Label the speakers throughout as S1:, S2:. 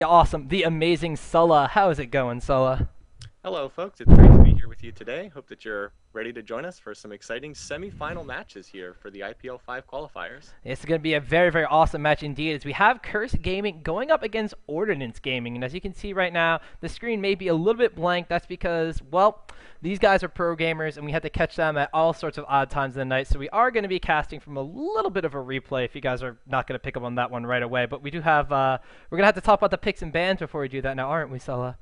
S1: Awesome. The amazing Sulla. How is it going, Sulla?
S2: Hello, folks. It's great to be here with you today. Hope that you're ready to join us for some exciting semifinal matches here for the IPL5 qualifiers.
S1: It's going to be a very, very awesome match indeed as we have Curse Gaming going up against Ordinance-Gaming. And as you can see right now, the screen may be a little bit blank. That's because, well, these guys are pro gamers and we had to catch them at all sorts of odd times of the night. So we are going to be casting from a little bit of a replay if you guys are not going to pick up on that one right away. But we do have, we're going to have to talk about the picks and bans before we do that now, aren't we, Sulla?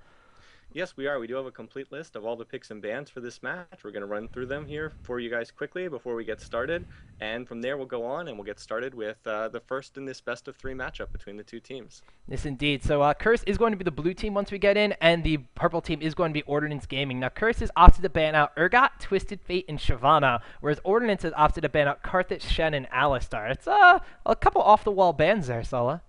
S2: Yes, we are. We do have a complete list of all the picks and bans for this match. We're going to run through them here for you guys quickly before we get started. And from there, we'll go on and we'll get started with the first in this best of three matchup between the two teams.
S1: Yes, indeed. So Curse is going to be the blue team once we get in, and the purple team is going to be Ordinance Gaming. Now, Curse has opted to ban out Urgot, Twisted Fate, and Shyvana, whereas Ordinance has opted to ban out Karthik, Shen, and Alistar. It's a couple off-the-wall bans there, Sulla.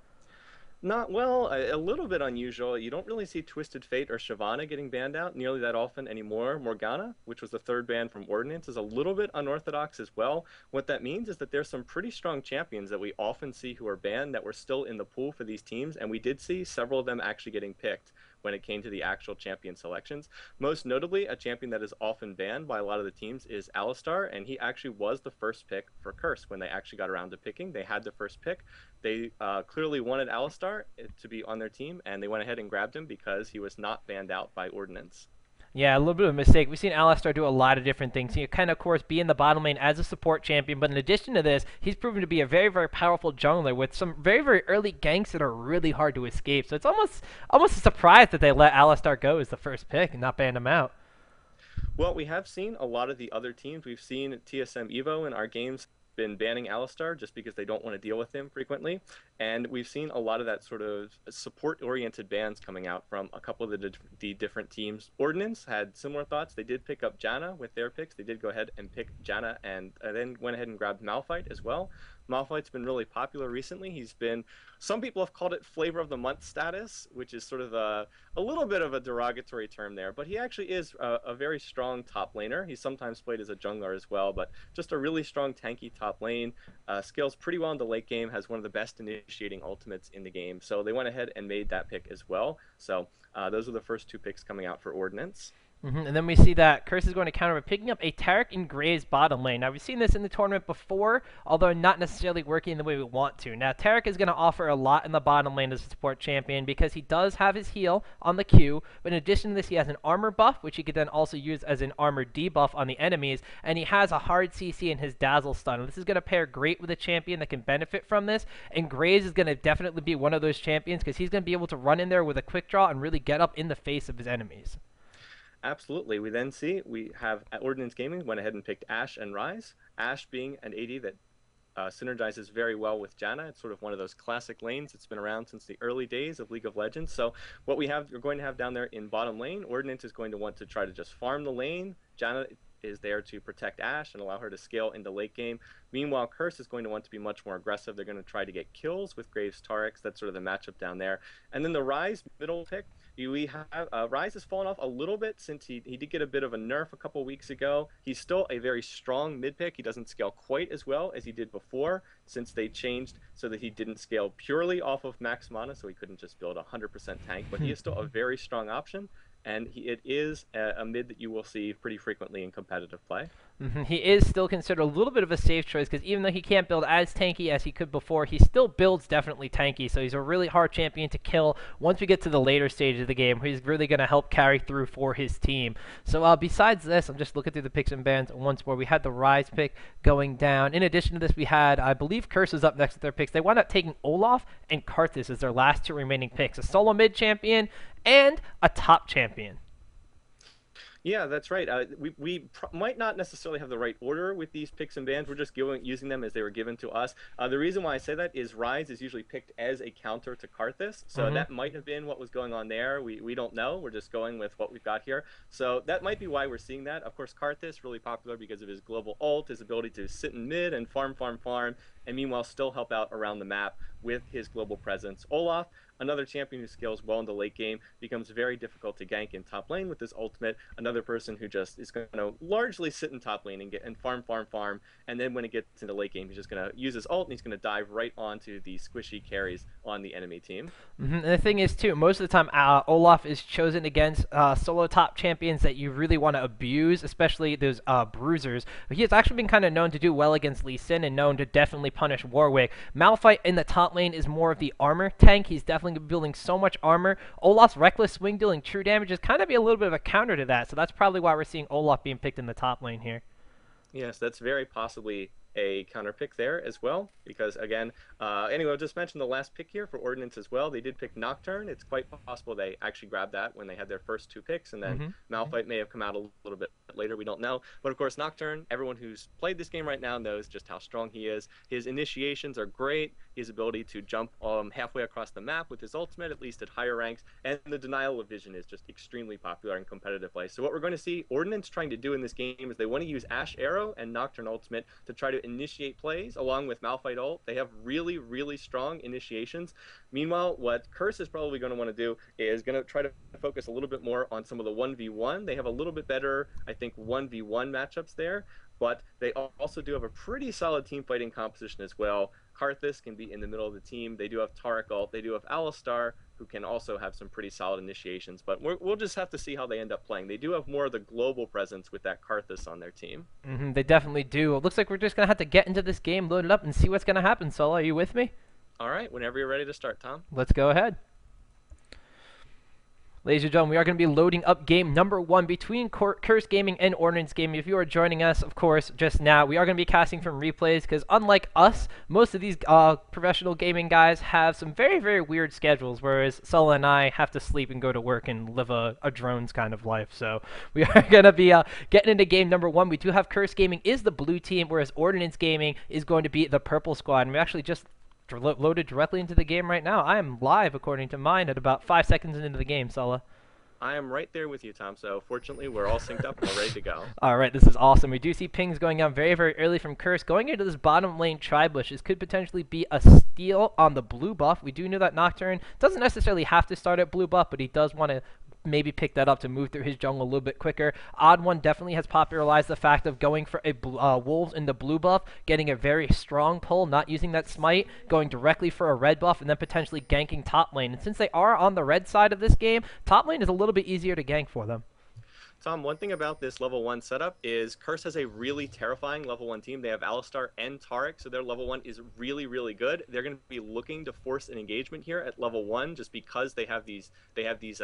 S2: Not well, a little bit unusual. You don't really see Twisted Fate or Shyvana getting banned out nearly that often anymore. Morgana, which was the third ban from Ordinance, is a little bit unorthodox as well. What that means is that there's some pretty strong champions that we often see who are banned that were still in the pool for these teams, and we did see several of them actually getting picked when it came to the actual champion selections. Most notably, a champion that is often banned by a lot of the teams is Alistar, and he actually was the first pick for Curse when they actually got around to picking. They had the first pick. They clearly wanted Alistar to be on their team, and they went ahead and grabbed him because he was not banned out by Ordinance.
S1: Yeah, a little bit of a mistake. We've seen Alistar do a lot of different things. He can, of course, be in the bottom lane as a support champion, but in addition to this, he's proven to be a very, very powerful jungler with some very, very early ganks that are really hard to escape. So it's almost a surprise that they let Alistar go as the first pick and not ban him out.
S2: Well, we have seen a lot of the other teams. We've seen TSM Evo in our games been banning Alistar just because they don't want to deal with him frequently. And we've seen a lot of that sort of support-oriented bans coming out from a couple of the different teams. Ordnance had similar thoughts. They did pick up Janna with their picks. They did go ahead and pick Janna and then went ahead and grabbed Malphite as well. Malphite's been really popular recently. He's been, some people have called it flavor of the month status, which is sort of a little bit of a derogatory term there, but he actually is a very strong top laner. He's sometimes played as a jungler as well, but just a really strong tanky top lane. Scales pretty well in the late game, has one of the best initiating ultimates in the game. So they went ahead and made that pick as well. So those are the first two picks coming out for Ordnance.
S1: And then we see that Curse is going to counter by picking up a Taric and Graves bottom lane. Now, we've seen this in the tournament before, although not necessarily working the way we want to. Now, Taric is going to offer a lot in the bottom lane as a support champion because he does have his heal on the Q, but in addition to this, he has an armor buff, which he could then also use as an armor debuff on the enemies, and he has a hard CC in his Dazzle stun. This is going to pair great with a champion that can benefit from this, and Graves is going to definitely be one of those champions because he's going to be able to run in there with a quick draw and really get up in the face of his enemies.
S2: Absolutely. We then see we have Ordinance-Gaming went ahead and picked Ashe and Ryze. Ashe being an AD that synergizes very well with Janna. It's sort of one of those classic lanes that's been around since the early days of League of Legends. So what we're going to have down there in bottom lane, Ordinance is going to want to try to just farm the lane. Janna is there to protect Ashe and allow her to scale into late game. Meanwhile, Curse is going to want to be much more aggressive. They're going to try to get kills with Graves Tarics. That's sort of the matchup down there. And then the Ryze middle pick, we have Ryze has fallen off a little bit since he did get a bit of a nerf a couple weeks ago. He's still a very strong mid pick. He doesn't scale quite as well as he did before since they changed so that he didn't scale purely off of max mana, so he couldn't just build a 100% tank. But he is still a very strong option, and it is a mid that you will see pretty frequently in competitive play.
S1: He is still considered a little bit of a safe choice because even though he can't build as tanky as he could before, he still builds definitely tanky. So he's a really hard champion to kill once we get to the later stage of the game. He's really going to help carry through for his team. So besides this, I'm just looking through the picks and bans once more. We had the Ryze pick going down. In addition to this, we had, I believe, Curse was up next with their picks. They wound up taking Olaf and Karthus as their last two remaining picks. A solo mid champion and a top champion.
S2: Yeah, that's right. We might not necessarily have the right order with these picks and bans. We're just using them as they were given to us. The reason why I say that is Ryze is usually picked as a counter to Karthus, so that might have been what was going on there. We don't know. We're just going with what we've got here. So that might be why we're seeing that. Of course, Karthus, really popular because of his global ult, his ability to sit in mid and farm, and meanwhile still help out around the map with his global presence. Olaf, another champion who scales well in the late game, becomes very difficult to gank in top lane with his ultimate. Another person who just is going to largely sit in top lane and farm, and then when it gets into late game, he's just going to use his ult and he's going to dive right onto the squishy carries on the enemy team.
S1: And the thing is, too, most of the time, Olaf is chosen against solo top champions that you really want to abuse, especially those bruisers. He has actually been kind of known to do well against Lee Sin and known to definitely punish Warwick. Malphite in the top lane is more of the armor tank. He's definitely building so much armor. Olaf's reckless swing dealing true damage is kind of be a little bit of a counter to that, so that's probably why we're seeing Olaf being picked in the top lane here.
S2: Yes, that's very possibly a counter pick there as well, because again, anyway, I'll just mention the last pick here for Ordinance as well. They did pick Nocturne. It's quite possible they actually grabbed that when they had their first 2 picks, and then Malphite may have come out a little bit later. We don't know. But of course, Nocturne, everyone who's played this game right now knows just how strong he is. His initiations are great. His ability to jump halfway across the map with his ultimate, at least at higher ranks, and the denial of vision is just extremely popular in competitive play. So what we're going to see Ordinance trying to do in this game is they want to use Ashe Arrow and Nocturne Ultimate to try to initiate plays along with Malphite ult. They have really, really strong initiations. Meanwhile, what Curse is probably going to want to do is going to try to focus a little bit more on some of the 1v1. They have a little bit better, I think, 1v1 matchups there, but they also do have a pretty solid team fighting composition as well. Karthus can be in the middle of the team. They do have Taric ult. They do have Alistar, who can also have some pretty solid initiations, but we'll just have to see how they end up playing. They do have more of the global presence with that Karthus on their team.
S1: They definitely do. It looks like we're just going to have to get into this game, load it up, and see what's going to happen. Solo, are you with me?
S2: All right, whenever you're ready to start, Tom.
S1: Let's go ahead. Ladies and gentlemen, we are going to be loading up game number 1 between Curse Gaming and Ordinance-Gaming. If you are joining us, of course, just now, we are going to be casting from replays because unlike us, most of these professional gaming guys have some very, very weird schedules, whereas Sulla and I have to sleep and go to work and live a drone's kind of life. So we are going to be getting into game number 1. We do have Curse Gaming is the blue team, whereas Ordinance-Gaming is going to be the purple squad. And we actually just loaded directly into the game right now. I am live, according to mine, at about 5 seconds into the game, Sulla.
S2: I am right there with you, Tom. So fortunately, we're all synced up and we're ready to go.
S1: All right, this is awesome. We do see pings going on very, very early from Curse. Going into this bottom lane tri-bush, this could potentially be a steal on the blue buff. We do know that Nocturne doesn't necessarily have to start at blue buff, but he does want to maybe pick that up to move through his jungle a little bit quicker. Odd One definitely has popularized the fact of going for a wolves in the blue buff, getting a very strong pull, not using that smite, going directly for a red buff, and then potentially ganking top lane. And since they are on the red side of this game, top lane is a little bit easier to gank for them.
S2: Tom, one thing about this level 1 setup is Curse has a really terrifying level 1 team. They have Alistar and Taric, so their level 1 is really, really good. They're going to be looking to force an engagement here at level 1 just because they have these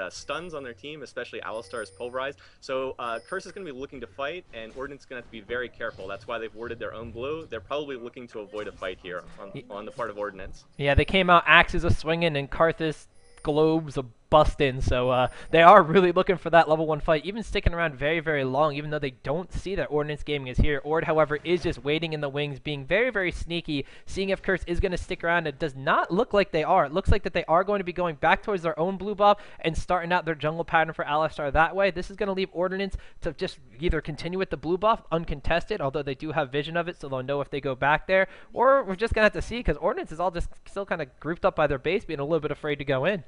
S2: stuns on their team, especially Alistar is pulverized. So Curse is going to be looking to fight, and Ordnance is going to have to be very careful. That's why they've warded their own blue. They're probably looking to avoid a fight here on the part of Ordnance.
S1: Yeah, they came out axes a-swinging, and Karthus globes a bust-in, so they are really looking for that level 1 fight, even sticking around very, very long, even though they don't see that Ordinance-Gaming is here. Ord, however, is just waiting in the wings, being very, very sneaky, seeing if Curse is going to stick around. It does not look like they are. It looks like that they are going to be going back towards their own blue buff and starting out their jungle pattern for Alistar that way. This is going to leave Ordinance to just either continue with the blue buff uncontested, although they do have vision of it, so they'll know if they go back there, or we're just going to have to see, because Ordinance is all just still kind of grouped up by their base, being a little bit afraid to go in.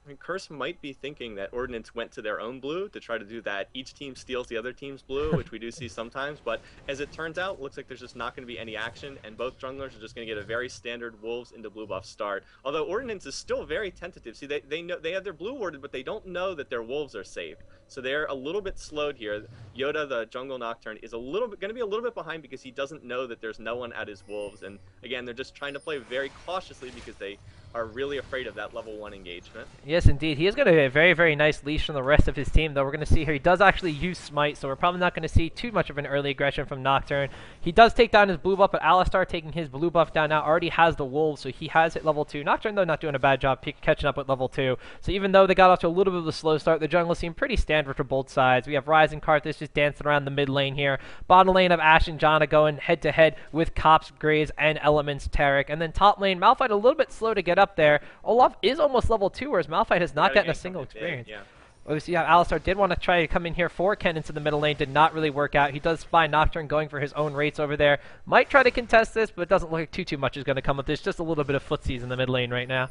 S2: I mean, Curse might be thinking that Ordinance went to their own blue to try to do that. Each team steals the other team's blue, which we do see sometimes. But as it turns out, it looks like there's just not going to be any action, and both junglers are just going to get a very standard wolves into blue buff start. Although Ordinance is still very tentative. See, they know they have their blue warded, but they don't know that their wolves are safe. So they're a little bit slowed here. Yoda, the jungle Nocturne, is going to be a little bit behind because he doesn't know that there's no one at his wolves. And again, they're just trying to play very cautiously because they are really afraid of that level 1 engagement.
S1: Yes, indeed. He is going to get a very, very nice leash from the rest of his team, though. We're going to see here he does actually use Smite, so we're probably not going to see too much of an early aggression from Nocturne. He does take down his blue buff, but Alistar taking his blue buff down now already has the Wolves, so he has hit level 2. Nocturne, though, not doing a bad job catching up with level 2. So even though they got off to a little bit of a slow start, the jungle seemed pretty standard for both sides. We have Ryze and Karthus just dancing around the mid lane here. Bottom lane of Ashe and Janna going head-to-head with Cops, Grays, and Elements, Taric. And then top lane, Malphite a little bit slow to get up there. Olaf is almost level 2, whereas Malphite has not gotten a single experience.
S2: Yeah.
S1: Well, we see how Alistar did want to try to come in here for Ken into the middle lane. Did not really work out. He does spy Nocturne going for his own rates over there. Might try to contest this, but it doesn't look like too much is going to come with this. Just a little bit of footsies in the mid lane right now.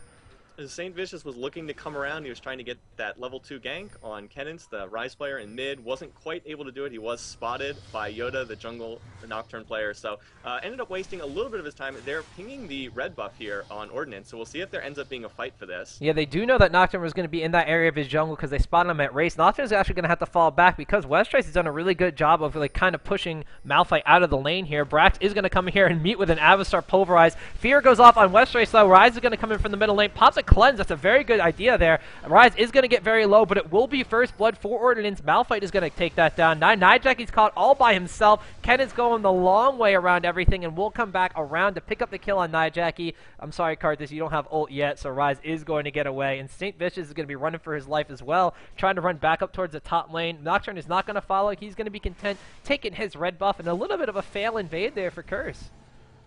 S2: St. Vicious was looking to come around. He was trying to get that level 2 gank on Kennance, the Rise player in mid. Wasn't quite able to do it. He was spotted by Yoda, the jungle Nocturne player. So ended up wasting a little bit of his time. They're pinging the red buff here on Ordinance. So we'll see if there ends up being a fight for this.
S1: Yeah, they do know that Nocturne was going to be in that area of his jungle because they spotted him at race. Nocturne's actually going to have to fall back because Westrice has done a really good job of like kind of pushing Malphite out of the lane here. Brax is going to come here and meet with an Avastar Pulverize. Fear goes off on Westrice though. Rise is going to come in from the middle lane. Pops a cleanse. That's a very good idea there. Rise is going to get very low, but it will be first blood for Ordinance. Malphite is going to take that down. Nijacky's caught all by himself. Ken is going the long way around everything, and we'll come back around to pick up the kill on Nijacky. I'm sorry, Carthus, you don't have ult yet, so Rise is going to get away, and St. Vicious is going to be running for his life as well, trying to run back up towards the top lane. Nocturne is not going to follow. He's going to be content taking his red buff, and a little bit of a fail invade there for Curse.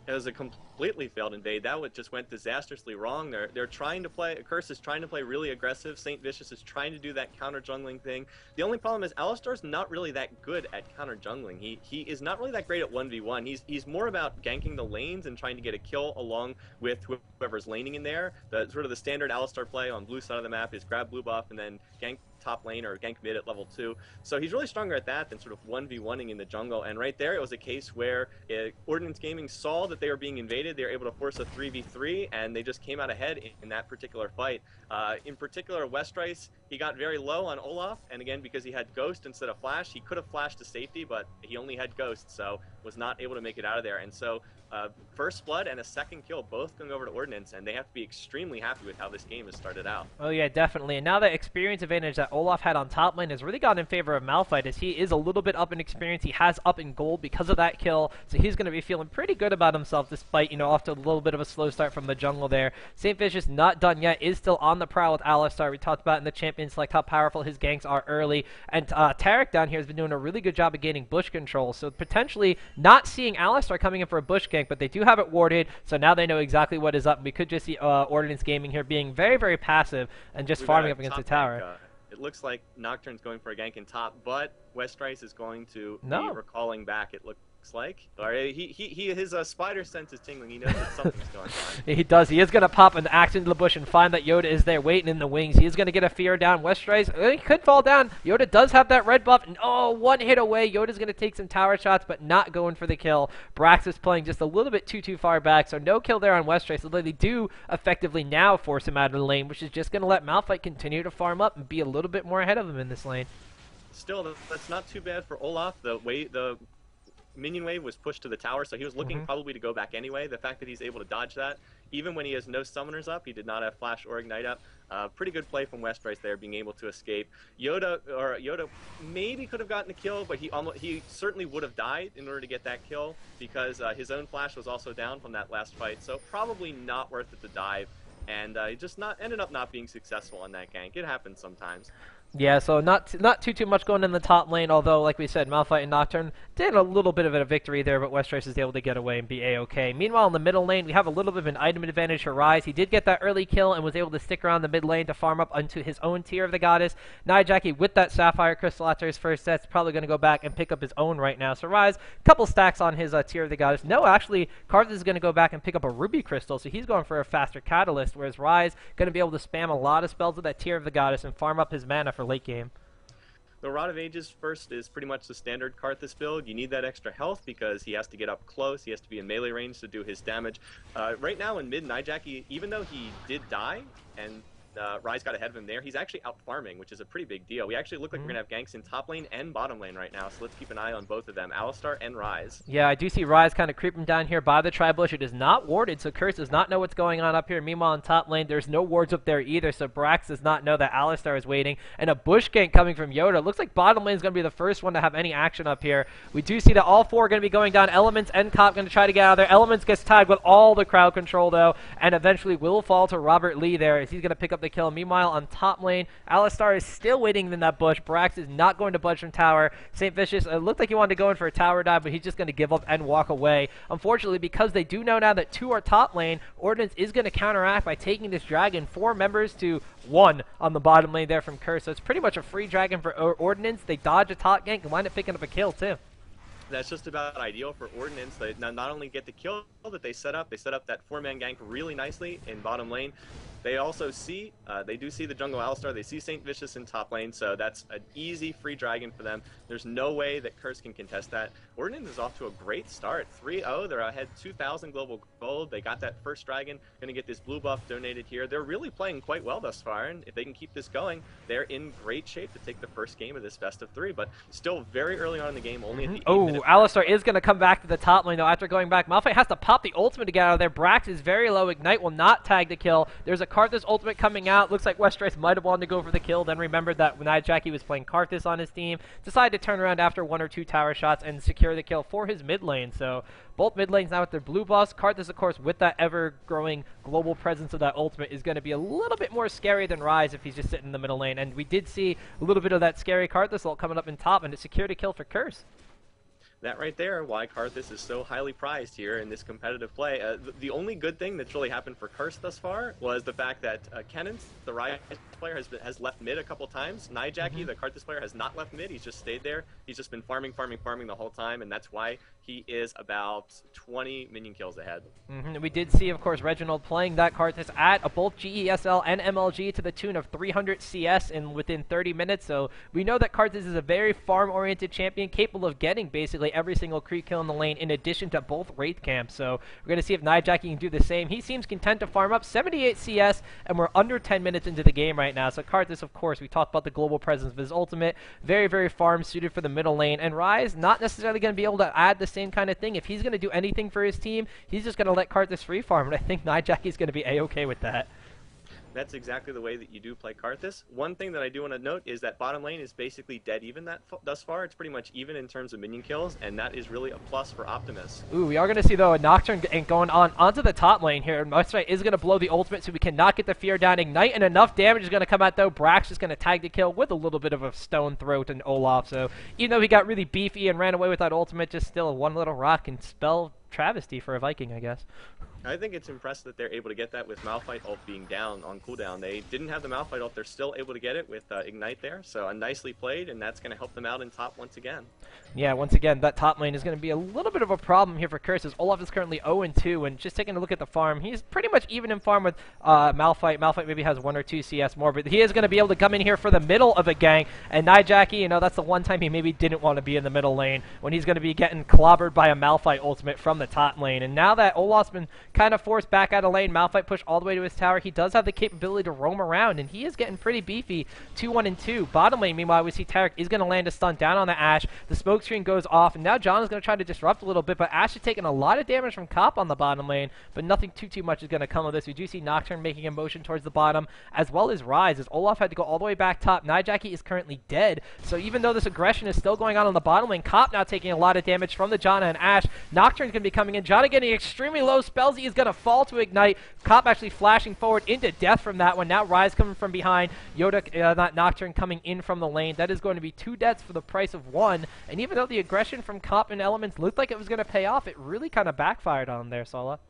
S2: It was a completely failed invade. That just went disastrously wrong. They're trying to play. Curse is trying to play really aggressive. St. Vicious is trying to do that counter jungling thing. The only problem is Alistar's not really that good at counter jungling. He is not really that great at 1v1. He's more about ganking the lanes and trying to get a kill along with whoever's laning in there. The sort of the standard Alistar play on blue side of the map is grab blue buff and then gank top lane or gank mid at level 2. So he's really stronger at that than sort of 1v1ing in the jungle. And right there, it was a case where Ordinance-Gaming saw that they were being invaded. They were able to force a 3v3, and they just came out ahead in that particular fight. In particular, Westrice, he got very low on Olaf, and again, because he had Ghost instead of Flash, he could have flashed to safety, but he only had Ghost, so was not able to make it out of there. And so first blood and a second kill both going over to Ordinance, and they have to be extremely happy with how this game has started out.
S1: Oh yeah, definitely. And now the experience advantage that Olaf had on top lane has really gone in favor of Malphite, as he is a little bit up in experience. He has up in gold because of that kill, so he's going to be feeling pretty good about himself despite, off to a little bit of a slow start from the jungle there. St. Vicious not done yet, is still on the prowl with Alistar. We talked about in the Champions Select how powerful his ganks are early, and Tarek down here has been doing a really good job of gaining bush control, so potentially not seeing Alistar coming in for a bush gank, but they do have it warded, so now they know exactly what is up. We could just see Ordinance-Gaming here being very, very passive and just farming up against the tower.
S2: It looks like Nocturne's going for a gank in top, but Westrice is going to be recalling back, it looks like. Or his spider sense is tingling. He knows that something's going on.
S1: He does. He is going to pop an axe into the bush and find that Yoda is there waiting in the wings. He is going to get a fear down. Westrice, he could fall down. Yoda does have that red buff. And, one hit away. Yoda's going to take some tower shots, but not going for the kill. Brax is playing just a little bit too far back, so no kill there on Westrice, although they do effectively now force him out of the lane, which is just going to let Malphite continue to farm up and be a little bit more ahead of him in this lane.
S2: Still, that's not too bad for Olaf. The minion wave was pushed to the tower, so he was looking probably to go back anyway. The fact that he's able to dodge that, even when he has no summoners up, he did not have flash or ignite up. Pretty good play from Westrice there, being able to escape. Yoda maybe could have gotten a kill, but he certainly would have died in order to get that kill because his own flash was also down from that last fight. So probably not worth it to dive, and he just ended up not being successful on that gank. It happens sometimes.
S1: Yeah, so not too much going in the top lane, although, like we said, Malphite and Nocturne did a little bit of a victory there, but Westrice is able to get away and be A-okay. Meanwhile, in the middle lane, we have a little bit of an item advantage for Rise. He did get that early kill and was able to stick around the mid lane to farm up onto his own tier of the Goddess. Nijacky, with that Sapphire Crystal after his first set, is probably going to go back and pick up his own right now. So Rise, a couple stacks on his tier of the Goddess. No, actually, Carthus is going to go back and pick up a Ruby Crystal, so he's going for a faster Catalyst, whereas Rise going to be able to spam a lot of spells with that tier of the Goddess and farm up his mana for late game.
S2: The Rod of Ages first is pretty much the standard Karthus build. You need that extra health because he has to get up close. He has to be in melee range to do his damage. Right now in mid, Nijacky, even though he did die and Rise got ahead of him there, he's actually out farming, which is a pretty big deal. We actually look like we're going to have ganks in top lane and bottom lane right now, so let's keep an eye on both of them, Alistar and Rise.
S1: Yeah, I do see Rise kind of creeping down here by the Tri-Bush. It is not warded, so Curse does not know what's going on up here. Meanwhile, in top lane, there's no wards up there either, so Brax does not know that Alistar is waiting. And a bush gank coming from Yoda. Looks like bottom lane is going to be the first one to have any action up here. We do see that all four are going to be going down. Elements and Cop going to try to get out of there. Elements gets tagged with all the crowd control, though, and eventually will fall to Robert Lee there as he's going to pick up the the kill. Meanwhile, on top lane, Alistar is still waiting in that bush. Brax is not going to budge from tower. St. Vicious, it looked like he wanted to go in for a tower dive, but he's just going to give up and walk away. Unfortunately, because they do know now that 2 are top lane, Ordinance is going to counteract by taking this dragon 4 members to 1 on the bottom lane there from Curse. So it's pretty much a free dragon for Ordinance. They dodge a top gank and wind up picking up a kill too.
S2: That's just about ideal for Ordinance. They not only get the kill that they set up that 4-man gank really nicely in bottom lane. They also see, they do see the jungle Alistar, they see St. Vicious in top lane, so that's an easy free dragon for them. There's no way that Curse can contest that. Ordinance is off to a great start, 3-0, they're ahead 2,000 global gold, they got that first dragon, gonna get this blue buff donated here. They're really playing quite well thus far, and if they can keep this going, they're in great shape to take the first game of this best of 3, but still very early on in the game, only at the 8-minute.
S1: Alistar is gonna come back to the top lane though after going back. Malphite has to pop the ultimate to get out of there. Brax is very low, Ignite will not tag the kill. There's a Karthus ultimate coming out. Looks like Westrice might have wanted to go for the kill, then remembered that Nijaki was playing Karthus on his team. Decided to turn around after 1 or 2 tower shots and secure the kill for his mid lane. So both mid lanes now with their blue buffs. Karthus, of course, with that ever-growing global presence of that ultimate, is going to be a little bit more scary than Ryze if he's just sitting in the middle lane. And we did see a little bit of that scary Karthus ult coming up in top, and it secured a kill for Curse.
S2: That right there, why Karthus is so highly prized here in this competitive play. The only good thing that's really happened for Curse thus far was the fact that Kennens, the Ryze player, has left mid a couple times. Nijaki, the Karthus player, has not left mid. He's just stayed there. He's just been farming the whole time, and that's why he is about 20 minion kills ahead.
S1: We did see, of course, Reginald playing that Karthus at both GESL and MLG to the tune of 300 CS within 30 minutes, so we know that Karthus is a very farm-oriented champion, capable of getting basically every single creep kill in the lane in addition to both Wraith camps. So we're going to see if Nijaki can do the same. He seems content to farm up 78 CS, and we're under 10 minutes into the game right now. So Karthus, of course, we talked about the global presence of his ultimate. Very, very farm suited for the middle lane. And Ryze, not necessarily going to be able to add the same kind of thing. If he's going to do anything for his team, he's just going to let Karthus free farm. And I think Nijaki's going to be A-okay with that.
S2: That's exactly the way that you do play Karthus. One thing that I do want to note is that bottom lane is basically dead even thus far. It's pretty much even in terms of minion kills, and that is really a plus for Optimus.
S1: Ooh, we are going to see, though, a Nocturne going onto the top lane here. Westrice is going to blow the ultimate, so we cannot get the fear down. Ignite and enough damage is going to come out, though. Brax is going to tag the kill with a little bit of a stone throat and Olaf. So even though he got really beefy and ran away with that ultimate, just still one little rock can spell travesty for a Viking, I guess.
S2: I think it's impressive that they're able to get that with Malphite ult being down on cooldown. They didn't have the Malphite ult, they're still able to get it with Ignite there, so nicely played, and that's going to help them out in top once again.
S1: Yeah, once again, that top lane is going to be a little bit of a problem here for Curse, as Olaf is currently 0-2, and just taking a look at the farm, he's pretty much even in farm with Malphite. Malphite maybe has 1 or 2 CS more, but he is going to be able to come in here for the middle of a gank, and Nijaki, you know, that's the one time he maybe didn't want to be in the middle lane, when he's going to be getting clobbered by a Malphite ultimate from the top lane. And now that Olaf's been kind of forced back out of lane, Malphite pushed all the way to his tower, he does have the capability to roam around, and he is getting pretty beefy. 2-1-2. Bottom lane, meanwhile, we see Tarek is going to land a stun down on the Ashe. The smoke screen goes off, and now John is going to try to disrupt a little bit, but Ashe is taking a lot of damage from Cop on the bottom lane, but nothing too much is going to come of this. We do see Nocturne making a motion towards the bottom, as well as Ryze, as Olaf had to go all the way back top. Nijaki is currently dead, so even though this aggression is still going on the bottom lane, Cop now taking a lot of damage from the Janna and Ashe. Nocturne's going to be coming in. Janna getting extremely low spells. He is going to fall to Ignite. Cop actually flashing forward into death from that one. Now Ryze coming from behind. Yoda, not Nocturne, coming in from the lane. That is going to be 2 deaths for the price of 1. And even though the aggression from Cop and Elements looked like it was going to pay off, it really kind of backfired on him there, Sola.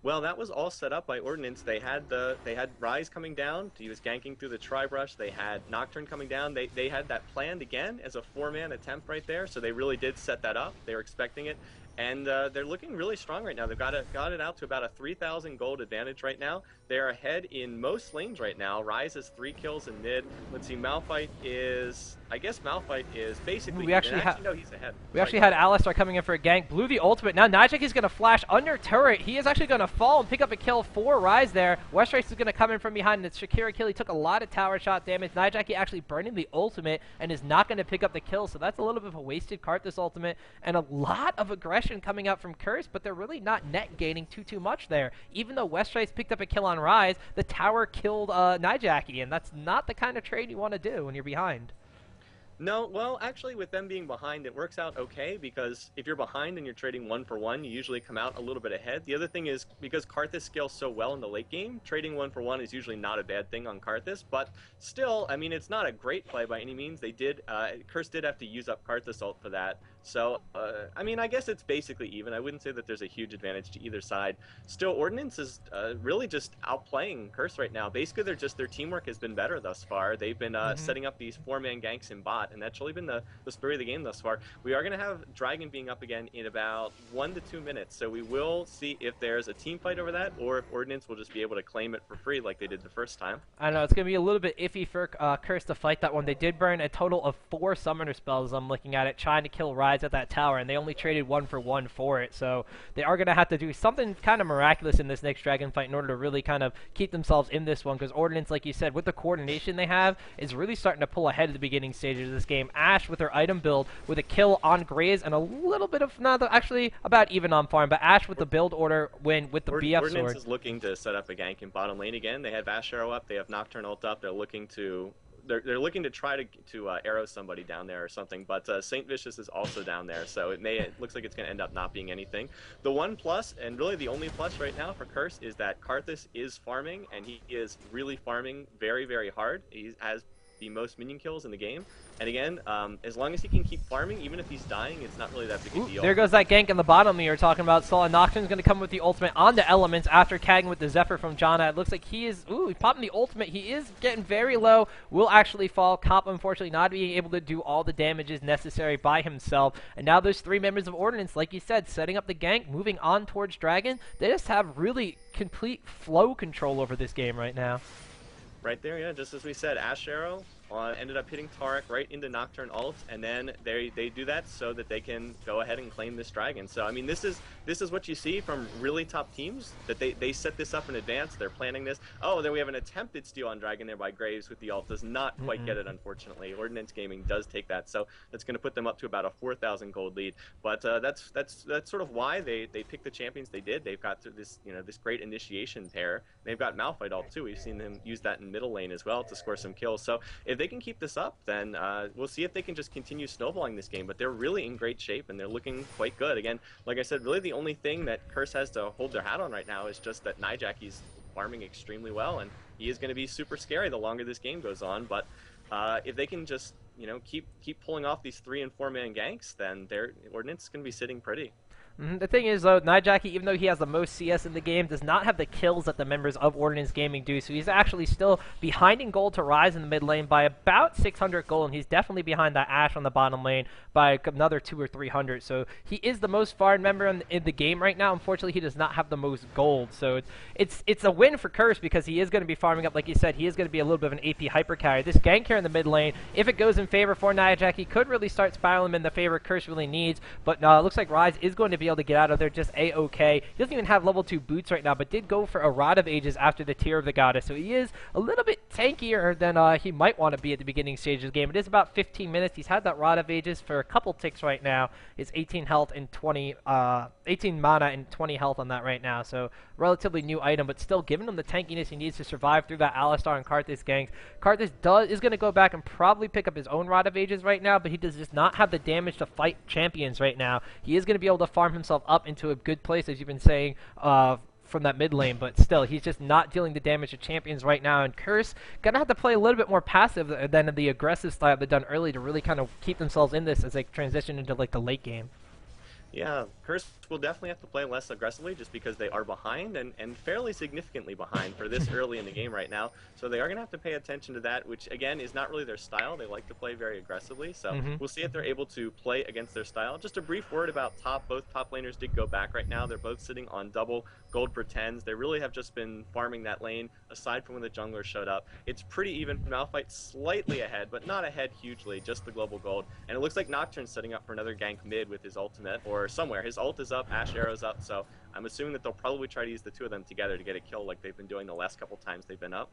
S2: Well, that was all set up by Ordinance. They had Ryze coming down. He was ganking through the Tri-Brush. They had Nocturne coming down. They had that planned again as a 4-man attempt right there. So they really did set that up. They were expecting it. And they're looking really strong right now. They've got it out to about a 3,000 gold advantage right now. They're ahead in most lanes right now. Ryze has 3 kills in mid. Let's see, Malphite is... I guess Malphite is basically...
S1: We actually
S2: no, he's ahead.
S1: We actually had Alistar coming in for a gank. Blew the ultimate. Now Nijaki is going to flash under turret. He is actually going to fall and pick up a kill for Ryze there. Westrice is going to come in from behind, and it's Shakira kill. He took a lot of tower shot damage. Nijaki actually burning the ultimate and is not going to pick up the kill, so that's a little bit of a wasted Karthus ultimate, and a lot of aggression coming out from Curse, but they're really not net gaining too much there. Even though Westrice picked up a kill on Ryze, the tower killed Nijaki, and that's not the kind of trade you want to do when you're behind.
S2: No, well, actually, with them being behind, it works out okay because if you're behind and you're trading one for one, you usually come out a little bit ahead. The other thing is because Karthus scales so well in the late game, trading one for one is usually not a bad thing on Karthus. But still, I mean, it's not a great play by any means. Curse did have to use up Karthus ult for that. So, I mean, I guess it's basically even. I wouldn't say that there's a huge advantage to either side. Still, Ordinance is really just outplaying Curse right now. Basically, their teamwork has been better thus far. They've been setting up these 4-man ganks in bot, and that's really been the story of the game thus far. We are going to have Dragon being up again in about 1 to 2 minutes, so we will see if there's a team fight over that, or if Ordinance will just be able to claim it for free like they did the first time.
S1: I know it's going to be a little bit iffy for Curse to fight that one. They did burn a total of 4 summoner spells, I'm looking at it, trying to kill Rise at that tower, and they only traded 1 for 1 for it. So they are going to have to do something kind of miraculous in this next Dragon fight in order to really kind of keep themselves in this one, because Ordinance, like you said, with the coordination they have, is really starting to pull ahead at the beginning stages of this game. Ashe with her item build with a kill on Graze and a little bit of, actually about even on farm, but Ashe with the build order win with the BF
S2: Ordinance
S1: sword.
S2: is looking to set up a gank in bottom lane again. They have Ashe Arrow up, they have Nocturne ult up, they're looking to try to arrow somebody down there or something, but Saint Vicious is also down there, so it looks like it's going to end up not being anything. The one plus, and really the only plus right now for Curse, is that Karthus is farming, and he is really farming very, very hard. He has the most minion kills in the game. And again, as long as he can keep farming, even if he's dying, it's not really that big a deal.
S1: There goes that gank in the bottom that you were talking about. So Nocturne's going to come with the ultimate on the Elements after tagging with the Zephyr from Janna. It looks like he is, he's popping the ultimate. He is getting very low. Will actually fall. Cop, unfortunately, not being able to do all the damages necessary by himself. And now there's 3 members of Ordinance, like you said, setting up the gank, moving on towards Dragon. They just have really complete flow control over this game right now.
S2: Right there, yeah, just as we said, Ashe Arrow ended up hitting Taric right into Nocturne ult, and then they do that so that they can go ahead and claim this Dragon. So I mean, this is what you see from really top teams, that they set this up in advance. They're planning this. Oh, then we have an attempted steal on Dragon there by Graves with the ult. Does not quite get it, unfortunately. Ordinance-Gaming does take that, so that's going to put them up to about a 4,000 gold lead. But that's sort of why they picked the champions they did. They've got this this great initiation pair. They've got Malphite ult too. We've seen them use that in middle lane as well to score some kills. So if they can keep this up, then we'll see if they can just continue snowballing this game. But they're really in great shape, and they're looking quite good. Again, like I said, really the only thing that Curse has to hold their hat on right now is just that Nijacky's farming extremely well, and he is going to be super scary the longer this game goes on. But if they can just keep pulling off these 3- and 4-man ganks, then their Ordinance is going to be sitting pretty.
S1: The thing is, though, Nijacky, even though he has the most CS in the game, does not have the kills that the members of Ordinance-Gaming do, so he's actually still behind in gold to Rise in the mid lane by about 600 gold, and he's definitely behind that Ashe on the bottom lane by another 200 or 300, so he is the most farmed member in the game right now. Unfortunately, he does not have the most gold, so it's a win for Curse because he is going to be farming up, like you said, he is going to be a little bit of an AP hyper carry. This gank here in the mid lane, if it goes in favor for Nijacky, could really start spiraling in the favor Curse really needs, but it looks like Rise is going to be able to get out of there just a-okay. He doesn't even have level 2 boots right now, but did go for a Rod of Ages after the Tear of the Goddess, so he is a little bit tankier than he might want to be at the beginning stage of the game. It is about 15 minutes. He's had that Rod of Ages for a couple ticks right now. It's 18 health and 18 mana and 20 health on that right now, so relatively new item, but still giving him the tankiness he needs to survive through that Alistar and Karthus ganks. Karthus is going to go back and probably pick up his own Rod of Ages right now, but he does just not have the damage to fight champions right now. He is going to be able to farm himself up into a good place, as you've been saying, from that mid lane, but still, he's just not dealing the damage to champions right now, and Curse gonna have to play a little bit more passive than the aggressive style they've done early to really kind of keep themselves in this as they transition into like the late game.
S2: Yeah, Curse will definitely have to play less aggressively just because they are behind and fairly significantly behind for this early in the game right now. So they are going to have to pay attention to that, which again is not really their style. They like to play very aggressively. So we'll see if they're able to play against their style. Just a brief word about top. Both top laners did go back right now. They're both sitting on double gold per 10s. They really have just been farming that lane aside from when the jungler showed up. It's pretty even. Malphite slightly ahead, but not ahead hugely, just the global gold. And it looks like Nocturne's setting up for another gank mid with his ultimate, or somewhere. His ult is up, Ashe Arrow's up, so I'm assuming that they'll probably try to use the two of them together to get a kill like they've been doing the last couple times they've been up.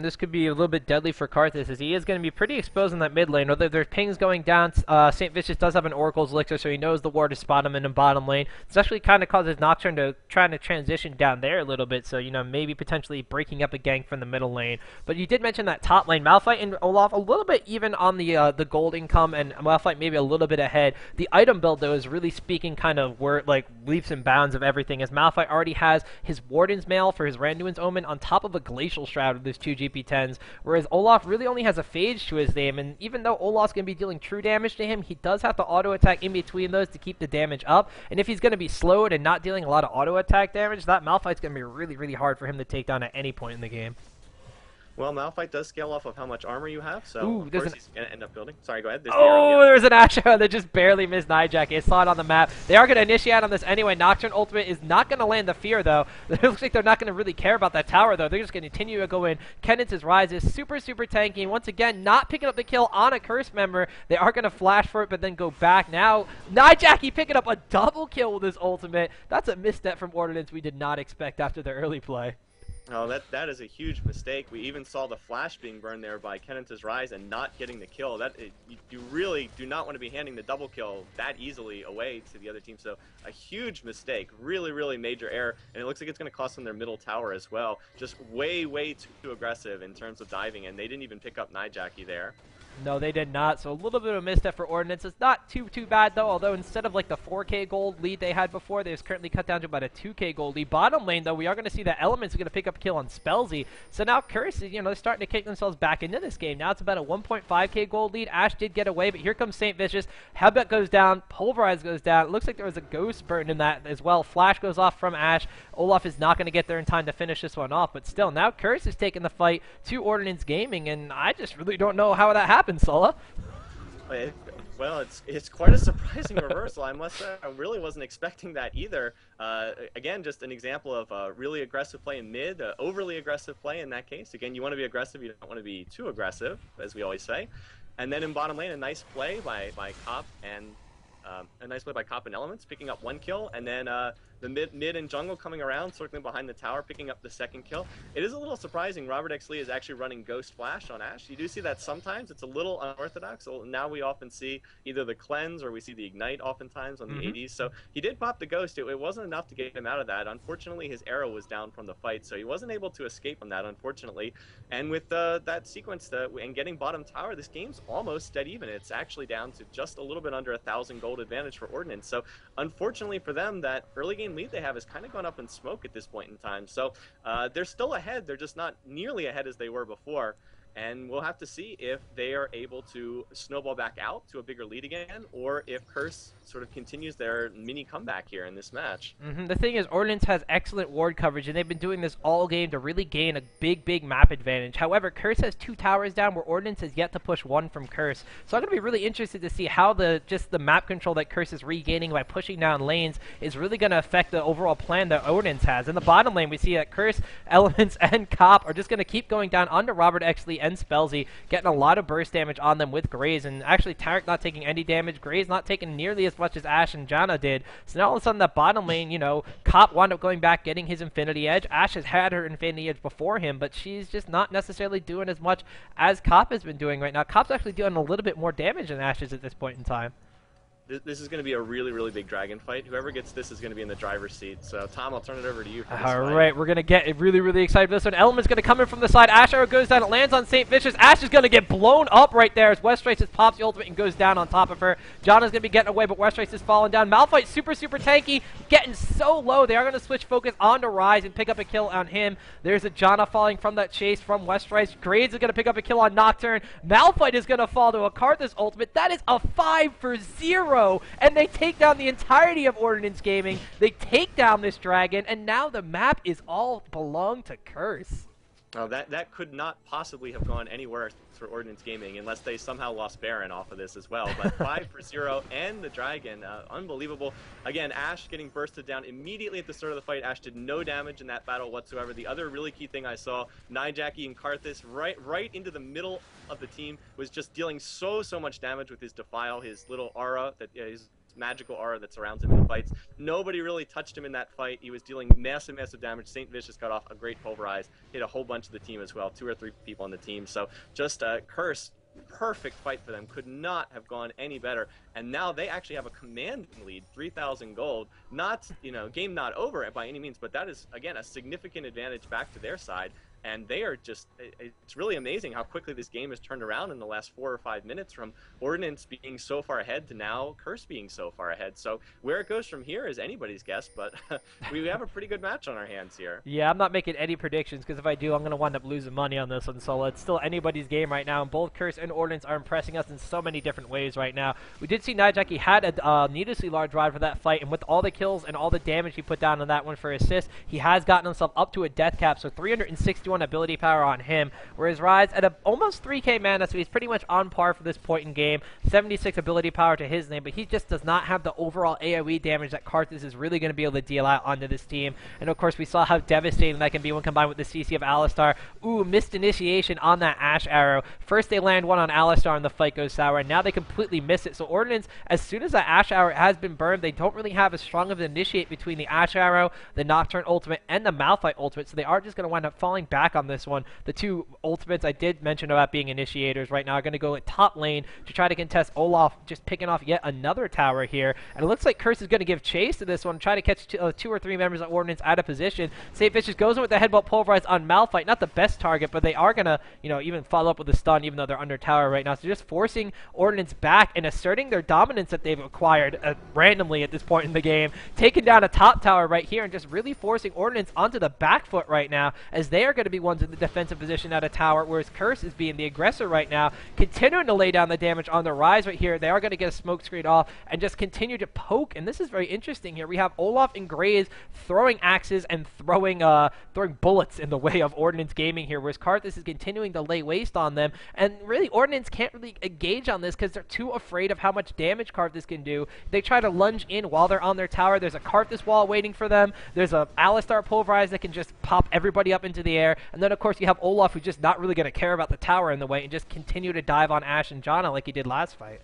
S1: This could be a little bit deadly for Karthus, as he is going to be pretty exposed in that mid lane. Although there's pings going down, St. Vicious does have an Oracle's Elixir, so he knows the ward to spot him in the bottom lane. It's actually kind of causes Nocturne to try to transition down there a little bit, so, you know, maybe potentially breaking up a gank from the middle lane. But you did mention that top lane. Malphite and Olaf a little bit even on the gold income, and Malphite maybe a little bit ahead. The item build, though, is really speaking kind of where, like, leaps and bounds of everything, as Malphite already has his Warden's Mail for his Randuin's Omen on top of a Glacial Shroud with his 2 GP10s, whereas Olaf really only has a Phage to his name, and even though Olaf's going to be dealing true damage to him, he does have to auto-attack in between those to keep the damage up, and if he's going to be slowed and not dealing a lot of auto-attack damage, that Malphite's going to be really, really hard for him to take down at any point in the game.
S2: Well, Malphite does scale off of how much armor you have, so
S1: Ooh,
S2: of course he's going to end up building. Sorry, go ahead.
S1: There's an Ashe that just barely missed Nijak. I saw it on the map. They are going to initiate on this anyway. Nocturne ultimate is not going to land the fear, though. It looks like they're not going to really care about that tower, though. They're just going to continue to go in. Cadence Rise is super, super tanky. And once again, not picking up the kill on a Curse member. They are going to flash for it, but then go back. Now, Nijak picking up a double kill with his ultimate. That's a misstep from Ordinance we did not expect after their early play.
S2: Oh, that is a huge mistake. We even saw the flash being burned there by Kenanta's Rise and not getting the kill. You really do not want to be handing the double kill that easily away to the other team. So a huge mistake, really, really major error. And it looks like it's going to cost them their middle tower as well. Just way, way too aggressive in terms of diving, and they didn't even pick up Nijaki there.
S1: No, they did not. So a little bit of a misstep for Ordinance. It's not too bad, though, although instead of like the 4K gold lead they had before, they've currently cut down to about a 2K gold lead. Bottom lane, though, we are going to see that Elements are going to pick up a kill on Spellsy. So now Curse is, they're starting to kick themselves back into this game. Now it's about a 1.5K gold lead. Ashe did get away, but here comes St. Vicious. Hellbent goes down. Pulverize goes down. It looks like there was a ghost burn in that as well. Flash goes off from Ashe. Olaf is not going to get there in time to finish this one off, but still, now Curse is taking the fight to Ordinance-Gaming, and I just really don't know how that happened, Sulla.
S2: Well, it's quite a surprising reversal. I must say, I really wasn't expecting that either. Again, just an example of really aggressive play in mid, overly aggressive play in that case. Again, you want to be aggressive, you don't want to be too aggressive, as we always say. And then in bottom lane, a nice play by Cop and Elements, picking up 1 kill, and then the mid and jungle coming around, circling behind the tower, picking up the 2nd kill. It is a little surprising. Robert X. Lee is actually running Ghost Flash on Ashe. You do see that sometimes. It's a little unorthodox. So now we often see either the Cleanse or we see the Ignite oftentimes on the ADs. So he did pop the Ghost. It wasn't enough to get him out of that. Unfortunately, his arrow was down from the fight, so he wasn't able to escape from that, unfortunately. And with that sequence and getting bottom tower, this game's almost dead even. It's actually down to just a little bit under 1,000 gold advantage for Ordinance. So unfortunately for them, that early game lead they have has kind of gone up in smoke at this point in time. So they're still ahead. They're just not nearly ahead as they were before. And we'll have to see if they are able to snowball back out to a bigger lead again, or if Curse sort of continues their mini comeback here in this match.
S1: The thing is, Ordinance has excellent ward coverage, and they've been doing this all game to really gain a big map advantage. However, Curse has 2 towers down, where Ordinance has yet to push 1 from Curse. So I'm going to be really interested to see how the map control that Curse is regaining by pushing down lanes is really going to affect the overall plan that Ordinance has. In the bottom lane, we see that Curse, Elements, and Cop are just going to keep going down onto Robert Exley and Spellsy, getting a lot of burst damage on them with Graze, and actually Tarek not taking any damage, Graze not taking nearly as much as Ashe and Janna did. So now all of a sudden that bottom lane, Cop wound up going back, getting his Infinity Edge. Ashe has had her Infinity Edge before him, but she's just not necessarily doing as much as Cop has been doing right now. Cop's actually doing a little bit more damage than Ashe is at this point in time.
S2: This is going to be a really, really big dragon fight. Whoever gets this is going to be in the driver's seat. So, Tom, I'll turn it over to you for this
S1: All
S2: fight.
S1: right, we're going to get really, really excited for this one. Element's going to come in from the side. Ashe arrow goes down. It lands on St. Vicious. Ashe is going to get blown up right there as Westrace just pops the ultimate and goes down on top of her. Janna's going to be getting away, but Westrace is falling down. Malphite super, super tanky, getting so low. They are going to switch focus onto Rise and pick up a kill on him. There's a Janna falling from that chase from Westrace. Grades is going to pick up a kill on Nocturne. Malphite is going to fall to a Karthus ultimate. That is a 5-for-0, and they take down the entirety of Ordinance-Gaming. They take down this dragon, and now the map is all belong to Curse.
S2: Oh, that could not possibly have gone any worse for Ordinance-Gaming unless they somehow lost Baron off of this as well. But 5-for-0 and the dragon, unbelievable. Again, Ashe getting bursted down immediately at the start of the fight. Ashe did no damage in that battle whatsoever. The other really key thing I saw, Nijaki and Karthus right into the middle of the team was just dealing so much damage with his Defile, his little aura, that his magical aura that surrounds him in the fights. Nobody really touched him in that fight. He was dealing massive, massive damage. St. Vicious got off a great pulverize, hit a whole bunch of the team as well, 2 or 3 people on the team. So just Curse, perfect fight for them, could not have gone any better. And now they actually have a commanding lead, 3,000 gold. Not, game not over by any means, but that is, again, a significant advantage back to their side. And they are just, it's really amazing how quickly this game has turned around in the last 4 or 5 minutes, from Ordinance being so far ahead to now Curse being so far ahead. So where it goes from here is anybody's guess, but we have a pretty good match on our hands here.
S1: Yeah, I'm not making any predictions, because if I do, I'm going to wind up losing money on this one. So it's still anybody's game right now, and both Curse and Ordinance are impressing us in so many different ways right now. We did see Nijaki had a needlessly large ride for that fight, and with all the kills and all the damage he put down on that one for assist, he has gotten himself up to a death cap, so 361 ability power on him, whereas Rise at almost 3k mana, so he's pretty much on par for this point in game. 76 ability power to his name, but he just does not have the overall AoE damage that Karthus is really going to be able to deal out onto this team. And of course, we saw how devastating that can be when combined with the CC of Alistar. Ooh, missed initiation on that Ash arrow. First they land one on Alistar and the fight goes sour, and now they completely miss it. So Ordinance, as soon as that Ash arrow has been burned, they don't really have as strong of an initiate between the Ash arrow, the Nocturne ultimate, and the Malphite ultimate, so they are just going to wind up falling back on this one. The 2 ultimates I did mention about being initiators right now are going to go at top lane to try to contest Olaf, just picking off yet another tower here. And it looks like Curse is going to give chase to this one, try to catch 2 or 3 members of Ordinance out of position. St. Vicious goes in with the headbutt pulverize on Malphite. Not the best target, but they are going to, even follow up with a stun, even though they're under tower right now. So just forcing Ordinance back and asserting their dominance that they've acquired randomly at this point in the game. Taking down a top tower right here and just really forcing Ordinance onto the back foot right now, as they are going to be ones in the defensive position at a tower, whereas Curse is being the aggressor right now, continuing to lay down the damage on the Rise right here. They are going to get a smoke screen off and just continue to poke, and this is very interesting here. We have Olaf and Graves throwing axes and throwing bullets in the way of Ordinance-Gaming here, whereas Karthus is continuing to lay waste on them, and really Ordinance can't really engage on this because they're too afraid of how much damage Karthus can do. They try to lunge in while they're on their tower. There's a Karthus wall waiting for them. There's a Alistar pulverize that can just pop everybody up into the air, and then of course you have Olaf, who's just not really going to care about the tower in the way and just continue to dive on Ash and Janna like he did last fight.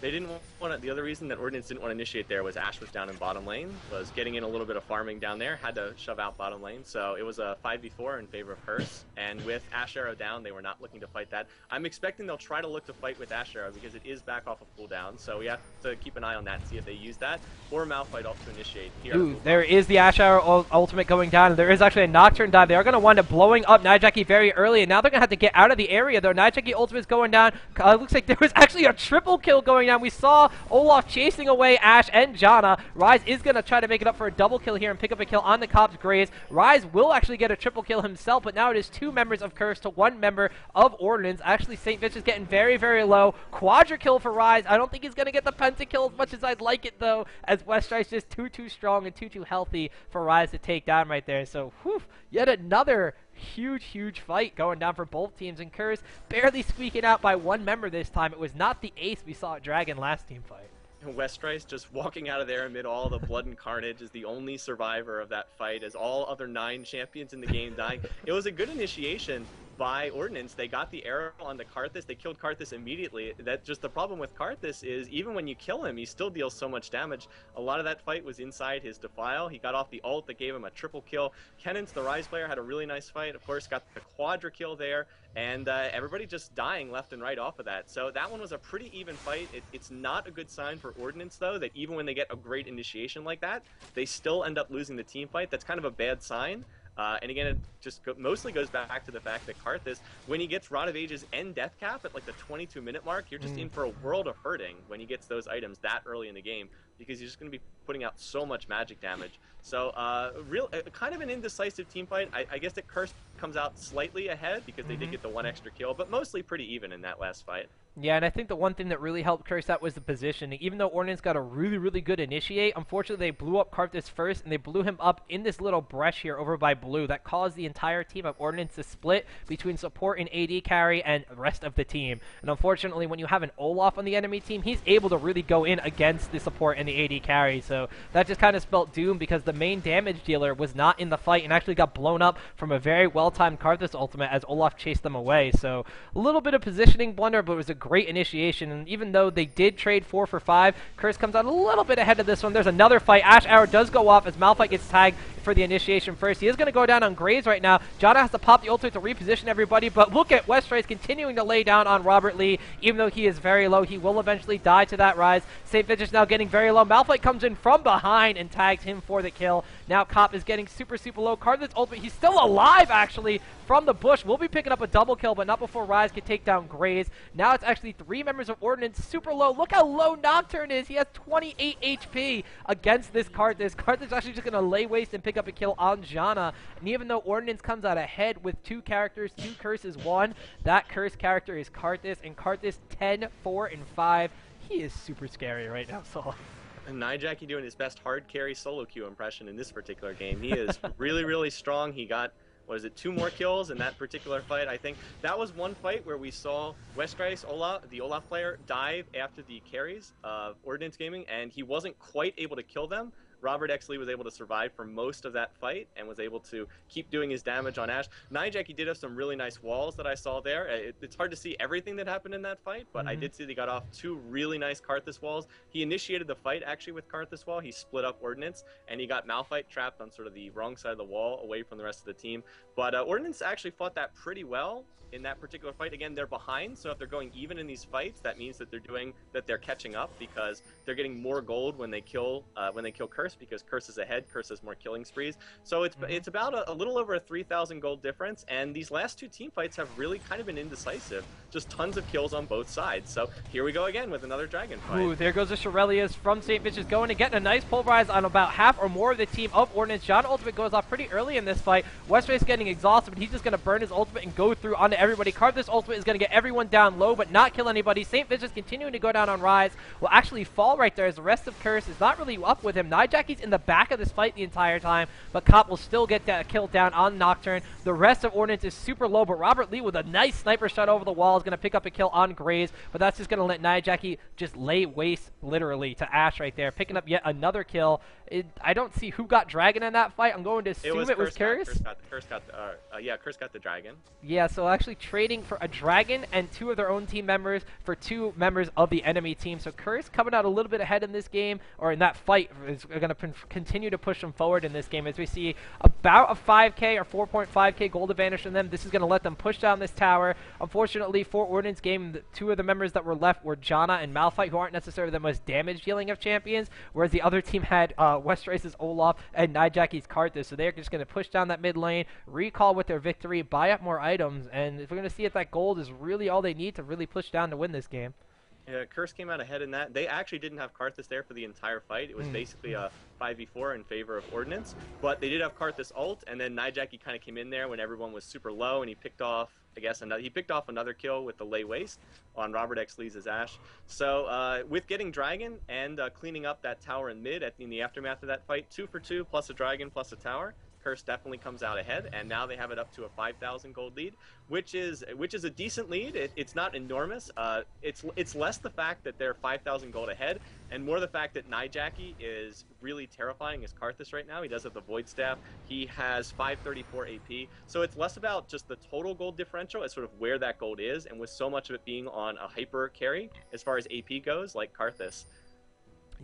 S2: They didn't want to, the other reason that Ordinance didn't want to initiate there was Ash was down in bottom lane, was getting in a little bit of farming down there, had to shove out bottom lane, so it was a 5v4 in favor of Curse, and with Ash Arrow down, they were not looking to fight that. I'm expecting they'll try to look to fight with Ash Arrow because it is back off of cooldown, so we have to keep an eye on that and see if they use that, or Malphite also initiate here.
S1: Ooh, there is the Ash Arrow ultimate going down, and there is actually a Nocturne dive. They are going to wind up blowing up Nijaki very early, and now they're going to have to get out of the area, though. Nijaki ultimate's going down. Looks like there was actually a triple kill going down. We saw Olaf chasing away Ash and Janna. Rise is going to try to make it up for a double kill here and pick up a kill on the Cops Graves. Rise will actually get a triple kill himself, but now it is 2 members of Curse to 1 member of Ordinance. Actually, St. Vicious getting very, very low. Quadra kill for Rise. I don't think he's going to get the pentakill as much as I'd like it, though, as Westrice just too strong and too healthy for Rise to take down right there. So, whew, yet another huge fight going down for both teams, and Curse barely squeaking out by 1 member this time. It was not the ace we saw at Dragon last team fight.
S2: Westrice just walking out of there amid all the blood and carnage is the only survivor of that fight, as all other 9 champions in the game dying. It was a good initiation by Ordinance. They got the arrow on the Karthus. They killed Karthus immediately. That just the problem with Karthus is even when you kill him, he still deals so much damage. A lot of that fight was inside his defile. He got off the ult that gave him a triple kill. Kennens, the Rise player, had a really nice fight. Of course, got the quadra kill there, and everybody just dying left and right off of that. So that one was a pretty even fight. It's not a good sign for Ordinance, though, that even when they get a great initiation like that, they still end up losing the team fight. That's kind of a bad sign. And again, it just mostly goes back to the fact that Karthus, when he gets Rod of Ages and Death Cap at like the 22-minute mark, you're just in for a world of hurting when he gets those items that early in the game, because he's just going to be putting out so much magic damage. So kind of an indecisive team fight. I guess that Curse comes out slightly ahead because they did get the 1 extra kill, but mostly pretty even in that last fight.
S1: Yeah, and I think the one thing that really helped Curse out was the positioning. Even though Ordinance got a really good initiate, unfortunately they blew up Karthus first, and they blew him up in this little brush here over by blue. That caused the entire team of Ordinance to split between support and AD carry and the rest of the team. And unfortunately, when you have an Olaf on the enemy team, he's able to really go in against the support and the AD carry. So that just kind of spelt doom, because the main damage dealer was not in the fight and actually got blown up from a very well-timed Karthus ultimate as Olaf chased them away. So a little bit of positioning blunder, but it was a great initiation, and even though they did trade 4 for 5, Curse comes out a little bit ahead of this one. There's another fight. Ash Arrow does go off as Malphite gets tagged for the initiation first. He is going to go down on Graves right now. Jana has to pop the ultimate to reposition everybody, but look at Westrice continuing to lay down on Robert Lee. Even though he is very low, he will eventually die to that rise. St. Vitus now getting very low. Malphite comes in from behind and tags him for the kill. Now Cop is getting super low. Cardin's ultimate, he's still alive actually from the bush. We'll be picking up a double kill, but not before Rise can take down Graves. Now it's actually 3 members of Ordinance, super low. Look how low Nocturne is. He has 28 HP against this Karthus. Karthus actually just going to lay waste and pick up a kill on Jana. And even though Ordinance comes out ahead with 2 characters, 2 curses, 1, that curse character is Karthus, and Karthus 10, 4, and 5. He is super scary right now, so.
S2: And Nijaki doing his best hard carry solo queue impression in this particular game. He is really strong. He got, what is it, 2 more kills in that particular fight. I think that was one fight where we saw Westrice, Olaf, the Olaf player, dive after the carries of Ordinance Gaming, and he wasn't quite able to kill them. Robert X. Lee was able to survive for most of that fight and was able to keep doing his damage on Ash. Nijaki did have some really nice walls that I saw there. It's hard to see everything that happened in that fight, but I did see they got off 2 really nice Karthus walls. He initiated the fight actually with Karthus wall. He split up Ordinance, and he got Malphite trapped on sort of the wrong side of the wall away from the rest of the team. But Ordinance actually fought that pretty well in that particular fight. Again, they're behind, so if they're going even in these fights, that means that they're catching up because they're getting more gold when they kill Curse, because Curse is ahead. Curse has more killing sprees. So it's about a little over a 3,000 gold difference, and these last 2 team fights have really kind of been indecisive. Just tons of kills on both sides. So here we go again with another dragon fight.
S1: Ooh, there goes the Shirelius from St. Vitus going and getting a nice pulverize on about half or more of the team of Ordinance. John ultimate goes off pretty early in this fight. Westrice getting exhausted, but he's just going to burn his ultimate and go through onto everybody. Karthus ultimate is going to get everyone down low, but not kill anybody. St. Vitus continuing to go down on Rise. Will actually fall right there as the rest of Curse is not really up with him. Nijaki's in the back of this fight the entire time, but Cop will still get that kill down on Nocturne. The rest of Ordinance is super low, but Robert Lee with a nice sniper shot over the wall is going to pick up a kill on Graves, but that's just going to let Nijaki just lay waste literally to Ash right there, picking up yet another kill. I don't see who got Dragon in that fight. I'm going to assume it was Curse.
S2: Curse got the Dragon.
S1: Yeah, so actually trading for a Dragon and 2 of their own team members for 2 members of the enemy team. So Curse coming out a little bit ahead in this game, or in that fight, is going to continue to push them forward in this game as we see about a 5k or 4.5k gold advantage from them. This is going to let them push down this tower. Unfortunately for Ordinance Game, 2 of the members that were left were Jana and Malphite, who aren't necessarily the most damage dealing of champions, whereas the other team had Westrice's Olaf and Nijaki's Karthus. So they're just going to push down that mid lane, recall with their victory, buy up more items, and if we're going to see if that gold is really all they need to really push down to win this game.
S2: Yeah, Curse came out ahead in that. They actually didn't have Karthus there for the entire fight. It was basically a 5v4 in favor of Ordinance, but they did have Karthus ult, and then Nijaki kind of came in there when everyone was super low, and he picked off, I guess, another kill with the lay waste on Robert X. Lee's Ash. So with getting Dragon and cleaning up that tower in mid in the aftermath of that fight, 2 for 2 plus a Dragon plus a tower, Curse definitely comes out ahead, and now they have it up to a 5,000 gold lead, which is a decent lead. It's not enormous. It's less the fact that they're 5,000 gold ahead, and more the fact that Nijaki is really terrifying as Karthus right now. He does have the Void Staff. He has 534 AP, so it's less about just the total gold differential. It's sort of where that gold is, and with so much of it being on a hyper carry as far as AP goes, like Karthus.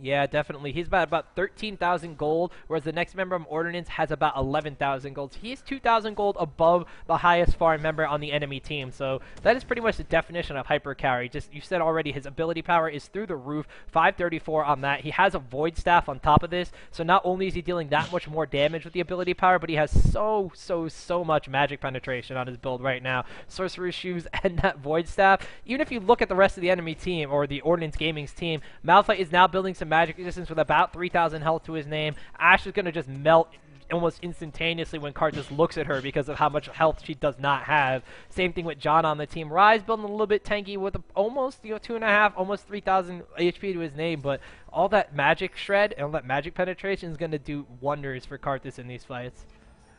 S1: Yeah, definitely. He's about 13,000 gold, whereas the next member of Ordinance has about 11,000 gold. So he's 2,000 gold above the highest farm member on the enemy team. So that is pretty much the definition of hyper carry. Just, you said already, his ability power is through the roof. 534 on that. He has a Void Staff on top of this. So not only is he dealing that much more damage with the ability power, but he has so much magic penetration on his build right now. Sorcerer's Shoes and that Void Staff. Even if you look at the rest of the enemy team, or the Ordinance Gaming's team, Malphite is now building some magic resistance with about 3,000 health to his name. Ash is going to just melt almost instantaneously when Karthus looks at her because of how much health she does not have. Same thing with John on the team. Rise building a little bit tanky with almost 2.5, almost 3,000 HP to his name, but all that magic shred and all that magic penetration is going to do wonders for Karthus in these fights.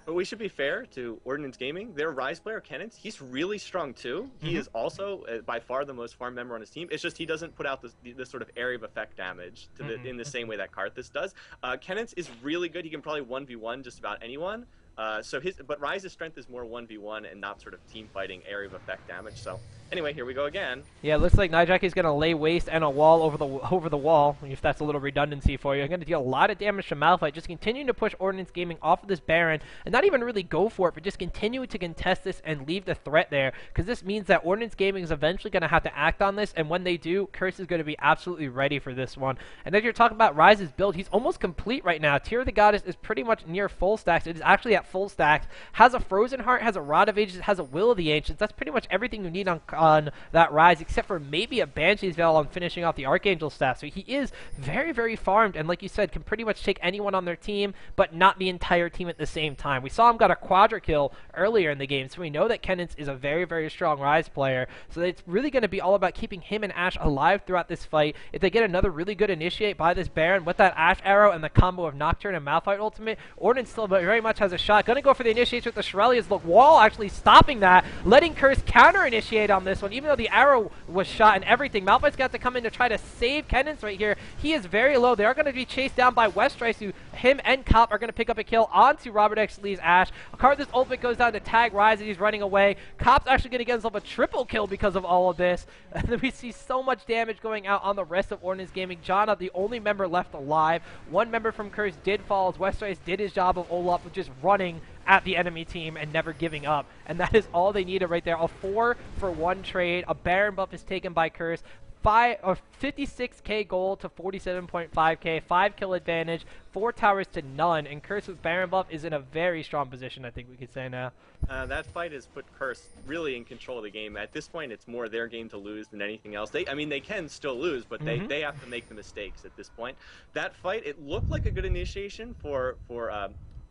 S2: But we should be fair to Ordinance Gaming. Their Rise player, Kenneth, he's really strong too. He is also by far the most farm member on his team. It's just he doesn't put out this sort of area of effect damage to in the same way that Karthus does. Kenneth is really good. He can probably 1v1 just about anyone. But Ryze's strength is more 1v1 and not sort of team fighting area of effect damage. So anyway, here we go again.
S1: Yeah, it looks like Nijaki is going to lay waste and a wall over the wall, if that's a little redundancy for you. I'm going to deal a lot of damage to Malphite, just continuing to push Ordinance-Gaming off of this Baron, and not even really go for it, but just continue to contest this and leave the threat there, because this means that Ordinance-Gaming is eventually going to have to act on this, and when they do, Curse is going to be absolutely ready for this one. And as you're talking about Ryze's build, he's almost complete right now. Tear of the Goddess is pretty much near full stacks. It is actually at full stacks. Has a Frozen Heart, has a Rod of Ages, has a Will of the Ancients. That's pretty much everything you need on that Ryze, except for maybe a Banshee's Veil on finishing off the Archangel staff. So he is very, very farmed, and like you said, can pretty much take anyone on their team, but not the entire team at the same time. We saw him got a Quadra kill earlier in the game, so we know that Kennance is a very, very strong Ryze player. So it's really going to be all about keeping him and Ashe alive throughout this fight. If they get another really good initiate by this Baron with that Ashe arrow and the combo of Nocturne and Malphite ultimate, Ordnance still very much has a shot. Going to go for the initiates with the Shurelya's. Look, Wall actually stopping that, letting Curse counter-initiate on this one, even though the arrow was shot and everything. Malphite's got to come in to try to save Kennance right here. He is very low. They are going to be chased down by Westrice, who him and Cop are going to pick up a kill onto Robert X. Lee's Ashe. Karthus ultimate goes down to tag Ryze as he's running away. Cop's actually going to get himself a triple kill because of all of this. And then we see so much damage going out on the rest of Ordinance-Gaming. Janna, the only member left alive. One member from Curse did fall as Westrice did his job of Olaf, with just running at the enemy team and never giving up. And that is all they needed right there. A 4-for-1 trade. A Baron buff is taken by Curse. 56k gold to 47.5k, 5 kill advantage, 4 towers to none, and Curse with Baron buff is in a very strong position, I think we could say now.
S2: That fight has put Curse really in control of the game. At this point, it's more their game to lose than anything else. They can still lose, but they have to make the mistakes at this point. That fight, it looked like a good initiation for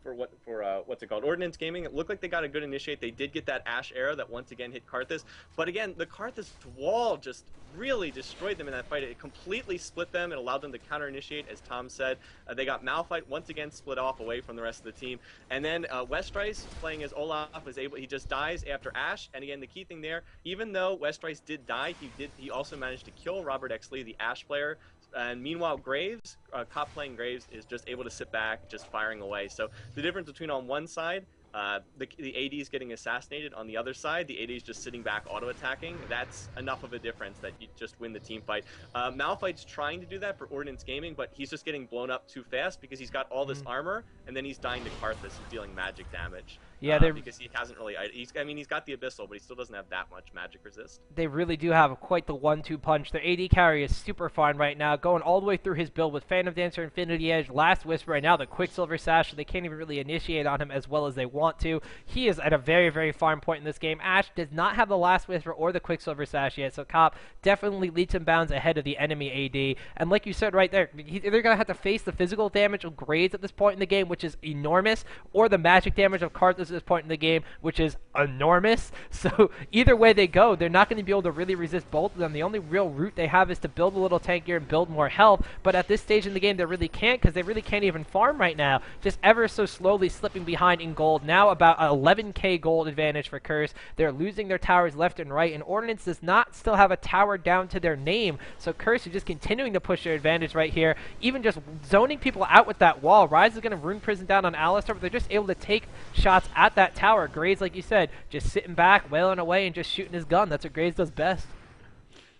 S2: what's it called, Ordinance-Gaming. It looked like they got a good initiate. They did get that Ashe arrow that once again hit Karthus, but again, the Karthus wall just really destroyed them in that fight. It completely split them. It allowed them to counter-initiate, as Tom said. They got Malphite once again split off away from the rest of the team, and then Westrice, playing as Olaf, he just dies after Ashe. And again, the key thing there, even though Westrice did die, he also managed to kill Robert X. Lee, the Ashe player. And meanwhile, Graves, Cop playing Graves, is just able to sit back, just firing away. So the difference between on one side, the AD is getting assassinated. On the other side, the AD is just sitting back auto-attacking. That's enough of a difference that you just win the team fight. Malphite's trying to do that for Ordinance-Gaming, but he's just getting blown up too fast because he's got all this armor, and then he's dying to Karthus, who's dealing magic damage.
S1: Yeah,
S2: because he hasn't really. He's got the Abyssal, but he still doesn't have that much magic resist.
S1: They really do have quite the 1-2 punch. Their AD carry is super fine right now, going all the way through his build with Phantom Dancer, Infinity Edge, Last Whisper, and now the Quicksilver Sash, so they can't even really initiate on him as well as they want to. He is at a very, very fine point in this game. Ashe does not have the Last Whisper or the Quicksilver Sash yet, so Cop definitely leaps and bounds ahead of the enemy AD. And like you said right there, they're going to have to face the physical damage of Graves at this point in the game, which is enormous, or the magic damage of Karthus at this point in the game, which is enormous. So either way they go, they're not going to be able to really resist both of them. The only real route they have is to build a little tankier and build more health, but at this stage in the game they really can't, because they really can't even farm right now. Just ever so slowly slipping behind in gold. Now about 11k gold advantage for Curse. They're losing their towers left and right, and Ordinance does not still have a tower down to their name, so Curse is just continuing to push their advantage right here, even just zoning people out with that wall. Ryze is going to Rune Prison down on Alistar, but they're just able to take shots at that tower. Graves, like you said, just sitting back, wailing away, and just shooting his gun. That's what Graves does best.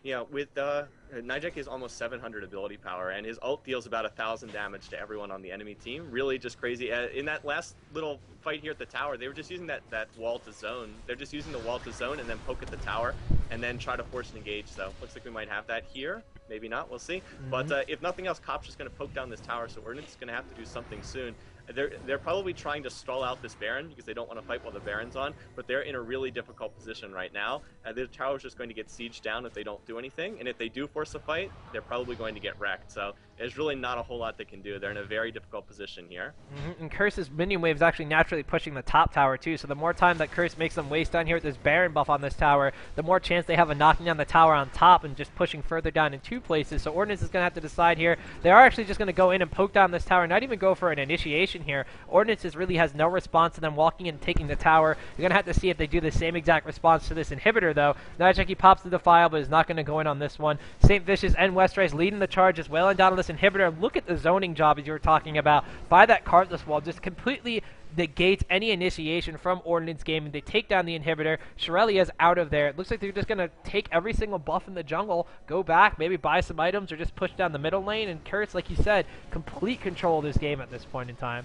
S2: Yeah, with Nijek is almost 700 ability power, and his ult deals about 1,000 damage to everyone on the enemy team. Really just crazy. In that last little fight here at the tower, they were just using that wall to zone. They're just using the wall to zone and then poke at the tower and then try to force an engage. So looks like we might have that here. Maybe not. We'll see. But if nothing else, Cop's just going to poke down this tower, so Ordnance is going to have to do something soon. They're probably trying to stall out this Baron because they don't want to fight while the Baron's on, but they're in a really difficult position right now. The tower's just going to get sieged down if they don't do anything, and if they do force a fight, they're probably going to get wrecked. So there's really not a whole lot they can do. They're in a very difficult position here. And
S1: Curse's minion wave is actually naturally pushing the top tower too, so the more time that Curse makes them waste down here with this Baron buff on this tower, the more chance they have of knocking down the tower on top and just pushing further down in two places. So Ordnance is going to have to decide here. They are actually just going to go in and poke down this tower, not even go for an initiation here. Ordnance really has no response to them walking in and taking the tower. You're going to have to see if they do the same exact response to this inhibitor, though. Nijeki pops the Defile, but is not going to go in on this one. St. Vicious and Westrice leading the charge as well, and down on this inhibitor. Look at the zoning job, as you were talking about, by that Karthus wall, just completely negates any initiation from Ordinance-Gaming. They take down the inhibitor. Shirelia's out of there. It looks like they're just going to take every single buff in the jungle, go back, maybe buy some items, or just push down the middle lane. And Curse, like you said, complete control of this game at this point in time.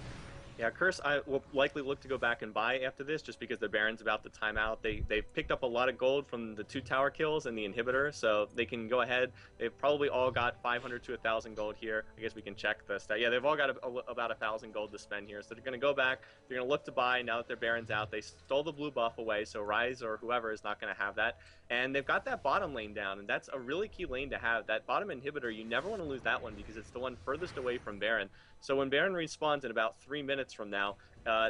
S2: Yeah, Curse, I will likely look to go back and buy after this, just because the Baron's about to time out. They've picked up a lot of gold from the 2 tower kills and the inhibitor, so they can go ahead. They've probably all got 500 to 1,000 gold here. I guess we can check the stat. Yeah, they've all got about 1,000 gold to spend here, so they're going to go back. They're going to look to buy now that their Baron's out. They stole the blue buff away, so Ryze or whoever is not going to have that. And they've got that bottom lane down, and that's a really key lane to have. That bottom inhibitor, you never want to lose that one because it's the one furthest away from Baron. So when Baron respawns in about 3 minutes from now,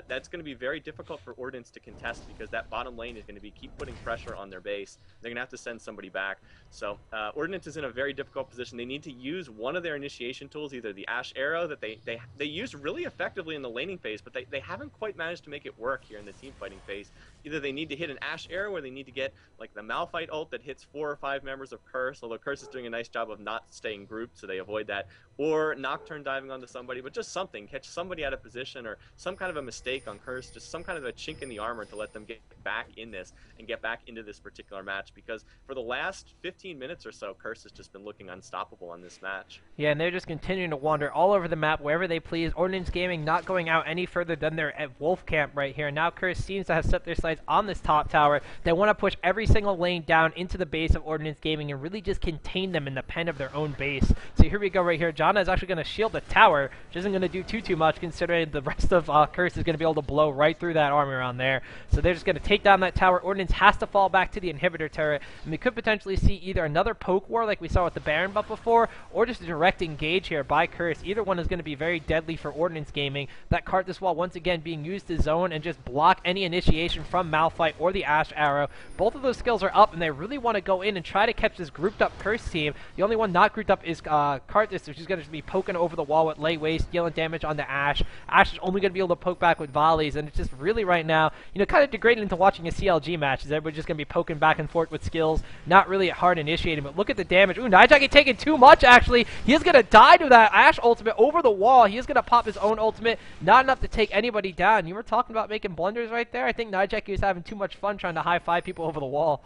S2: that's going to be very difficult for Ordnance to contest because that bottom lane is going to keep putting pressure on their base. They're going to have to send somebody back. So Ordnance is in a very difficult position. They need to use one of their initiation tools, either the Ash Arrow that they used really effectively in the laning phase, but they haven't quite managed to make it work here in the team fighting phase. Either they need to hit an Ash Arrow or they need to get like the Malphite ult that hits 4 or 5 members of Curse, although Curse is doing a nice job of not staying grouped, so they avoid that, or Nocturne diving onto somebody, but just something, catch somebody out of position or some kind of a mistake on Curse, just some kind of a chink in the armor to let them get back in this and get back into this particular match, because for the last 15 minutes or so, Curse has just been looking unstoppable on this match.
S1: Yeah, and they're just continuing to wander all over the map wherever they please. Ordinance-Gaming not going out any further than their Wolf camp right here. Now Curse seems to have set their sights on this top tower. They want to push every single lane down into the base of Ordinance-Gaming and really just contain them in the pen of their own base. So here we go right here. Janna is actually going to shield the tower, which isn't going to do too much considering the rest of Curse is going to be able to blow right through that armor on there. So they're just going to take down that tower. Ordnance has to fall back to the inhibitor turret, and we could potentially see either another poke war like we saw with the Baron buff before, or just a direct engage here by Curse. Either one is going to be very deadly for Ordinance-Gaming. That Karthus wall once again being used to zone and just block any initiation from Malphite or the Ash Arrow. Both of those skills are up, and they really want to go in and try to catch this grouped up Curse team. The only one not grouped up is Karthus, which is going to be poking over the wall with lay waste, dealing damage on the Ash. Ash is only going to be able to poke back with volleys, and it's just really right now, you know, kind of degrading into watching a CLG match, as everybody's just going to be poking back and forth with skills, not really hard initiating, but look at the damage. Ooh, Nijaki taking too much, actually. He is going to die to that Ash ultimate over the wall. He is going to pop his own ultimate, not enough to take anybody down. You were talking about making blunders right there. I think Nijaki was having too much fun trying to high-five people over the wall.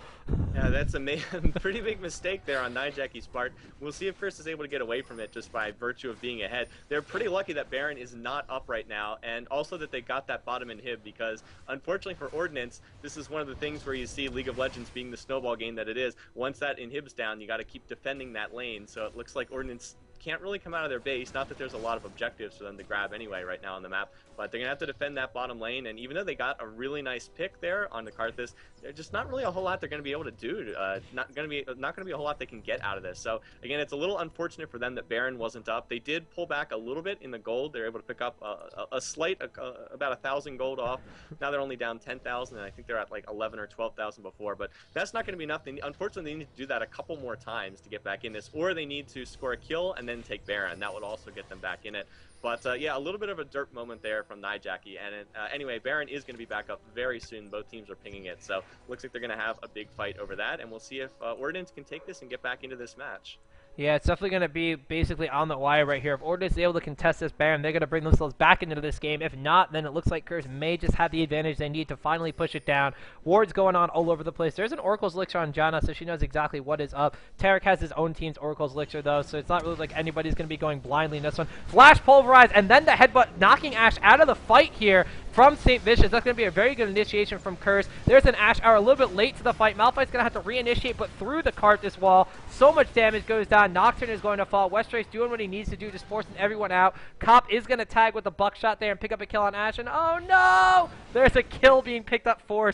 S2: Yeah, that's a pretty big mistake there on Nijaki's part. We'll see if Curse is able to get away from it just by virtue of being ahead. They're pretty lucky that Baron is not up right now, and also that they got that bottom inhib, because unfortunately for Ordnance, this is one of the things where you see League of Legends being the snowball game that it is. Once that inhib's down, you got to keep defending that lane, so it looks like Ordnance can't really come out of their base. Not that there's a lot of objectives for them to grab anyway right now on the map, but they're gonna have to defend that bottom lane. And even though they got a really nice pick there on the Karthus, there's just not really a whole lot they're gonna be able to do. Not gonna be a whole lot they can get out of this. So again, it's a little unfortunate for them that Baron wasn't up. They did pull back a little bit in the gold. They're able to pick up a slight about 1,000 gold off. Now they're only down 10,000, and I think they're at like 11 or 12,000 before. But that's not gonna be enough. Unfortunately, they need to do that a couple more times to get back in this, or they need to score a kill and then take Baron. That would also get them back in it. But yeah, a little bit of a dirt moment there from Nijaki. And anyway, Baron is going to be back up very soon. Both teams are pinging it. So looks like they're going to have a big fight over that. And we'll see if Ordnance can take this and get back into this match.
S1: Yeah, it's definitely going to be basically on the wire right here. If Ordnance is able to contest this Baron, they're going to bring themselves back into this game. If not, then it looks like Curse may just have the advantage they need to finally push it down. Ward's going on all over the place. There's an Oracle's Elixir on Janna, so she knows exactly what is up. Tarek has his own team's Oracle's Elixir, though, so it's not really like anybody's going to be going blindly in this one. Flash Pulverize, and then the headbutt knocking Ash out of the fight here from St. Vicious. That's going to be a very good initiation from Curse. There's an Ash Hour a little bit late to the fight. Malphite's going to have to reinitiate, but through the Karthus wall. So much damage goes down. Nocturne is going to fall. Westrace doing what he needs to do, just forcing everyone out. Cop is going to tag with the buckshot there and pick up a kill on Ash, and oh no! There's a kill being picked up for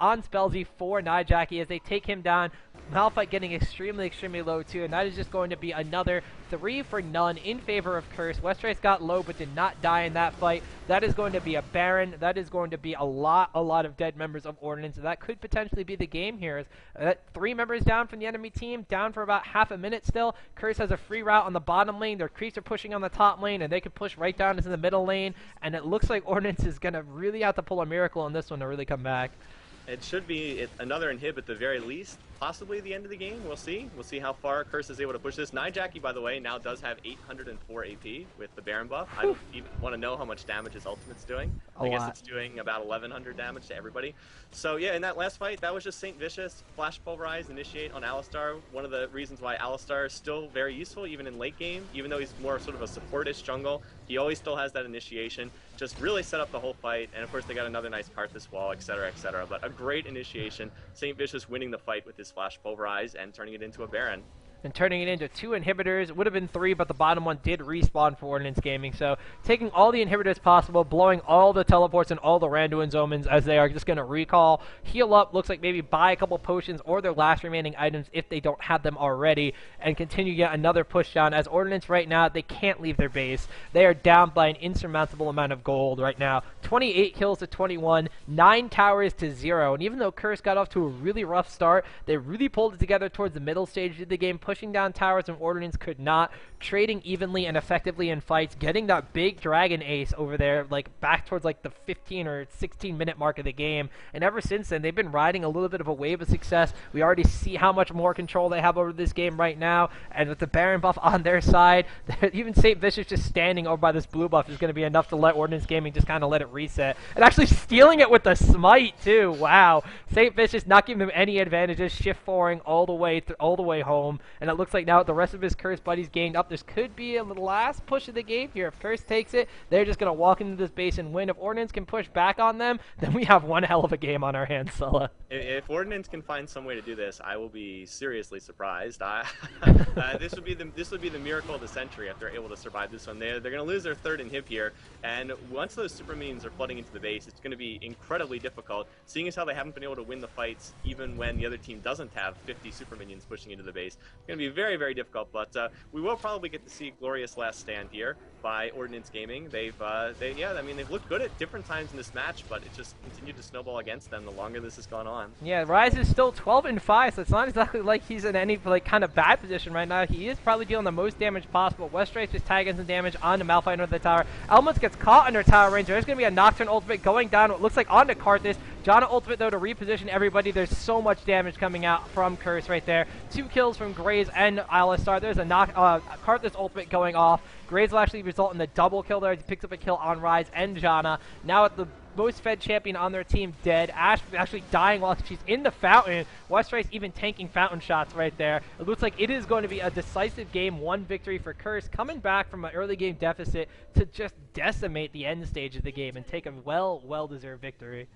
S1: on Spellsy for Nijaki as they take him down. Malphite getting extremely low too, and that is just going to be another 3 for none in favor of Curse. Westrace got low but did not die in that fight. That is going to be a Baron. That is going to be a lot of dead members of Ordnance. That could potentially be the game here. 3 members down from the enemy team, down for about half a minute still. Curse has a free route on the bottom lane. Their creeps are pushing on the top lane, and they can push right down into the middle lane. And it looks like Ordnance is going to really have to pull a miracle in this one to really come back.
S2: It should be another inhib at the very least, possibly the end of the game. We'll see. We'll see how far Curse is able to push this. Jackie, by the way, now does have 804 AP with the Baron buff. I don't even want to know how much damage his ultimate's doing. I guess it's doing about 1100 damage to everybody. So yeah, in that last fight, that was just Saint Vicious, Flash Pulverize, Initiate on Alistar. One of the reasons why Alistar is still very useful, even in late game, even though he's more sort of a supportish jungle. He always still has that initiation. Just really set up the whole fight, and of course they got another nice Karthus wall, etc., etc. But a great initiation. Saint Vicious winning the fight with his Flash Pulverize and turning it into a Baron.
S1: And turning it into 2 inhibitors. It would have been 3, but the bottom one did respawn for Ordinance Gaming. So taking all the inhibitors possible, blowing all the teleports and all the Randuin's Omens as they are just going to recall, heal up, looks like maybe buy a couple potions or their last remaining items if they don't have them already, and continue yet another push down. As Ordinance right now, they can't leave their base. They are down by an insurmountable amount of gold right now. 28 kills to 21, 9 towers to 0. And even though Curse got off to a really rough start, they really pulled it together towards the middle stage of the game, pushing down towers and Ordinance could not, trading evenly and effectively in fights, getting that big dragon ace over there, like back towards like the 15 or 16 minute mark of the game. And ever since then, they've been riding a little bit of a wave of success. We already see how much more control they have over this game right now, and with the Baron buff on their side, even Saint Vicious just standing over by this blue buff is going to be enough to let Ordinance Gaming just kind of let it reset. And actually stealing it with the smite too. Wow. Saint Vicious not giving them any advantages, shift 4ing all the way home, and it looks like now the rest of his Curse buddies gained up. This could be a last push of the game here. If Curse takes it, they're just going to walk into this base and win. If Ordinance can push back on them, then we have one hell of a game on our hands, Sulla.
S2: If Ordinance can find some way to do this, I will be seriously surprised. This would be the miracle of the century if they're able to survive this one. They're going to lose their 3rd inhib here, and once those super minions are flooding into the base, it's going to be incredibly difficult, seeing as how they haven't been able to win the fights even when the other team doesn't have 50 super minions pushing into the base. It's going to be very, very difficult, but we will probably get to see a glorious last stand here by Ordinance Gaming. They've looked good at different times in this match, but it just continued to snowball against them the longer this has gone on.
S1: Yeah, Rise is still 12-5, so it's not exactly like he's in any kind of bad position right now. He is probably dealing the most damage possible. Westrice just tagging some damage onto Malphite under the tower. Elmos gets caught under tower range. There's going to be a Nocturne ultimate going down. It looks like onto Karthus. Janna ultimate though to reposition everybody. There's so much damage coming out from Curse right there. 2 kills from Graze and Alistar. There's a Karthus ultimate going off. Graze will actually result in the double kill there. He picks up a kill on Rise and Janna. Now at the most fed champion on their team dead. Ashe actually dying while she's in the fountain. Westrice even tanking fountain shots right there. It looks like it is going to be a decisive game 1 victory for Curse, coming back from an early game deficit to just decimate the end stage of the game and take a well-deserved victory.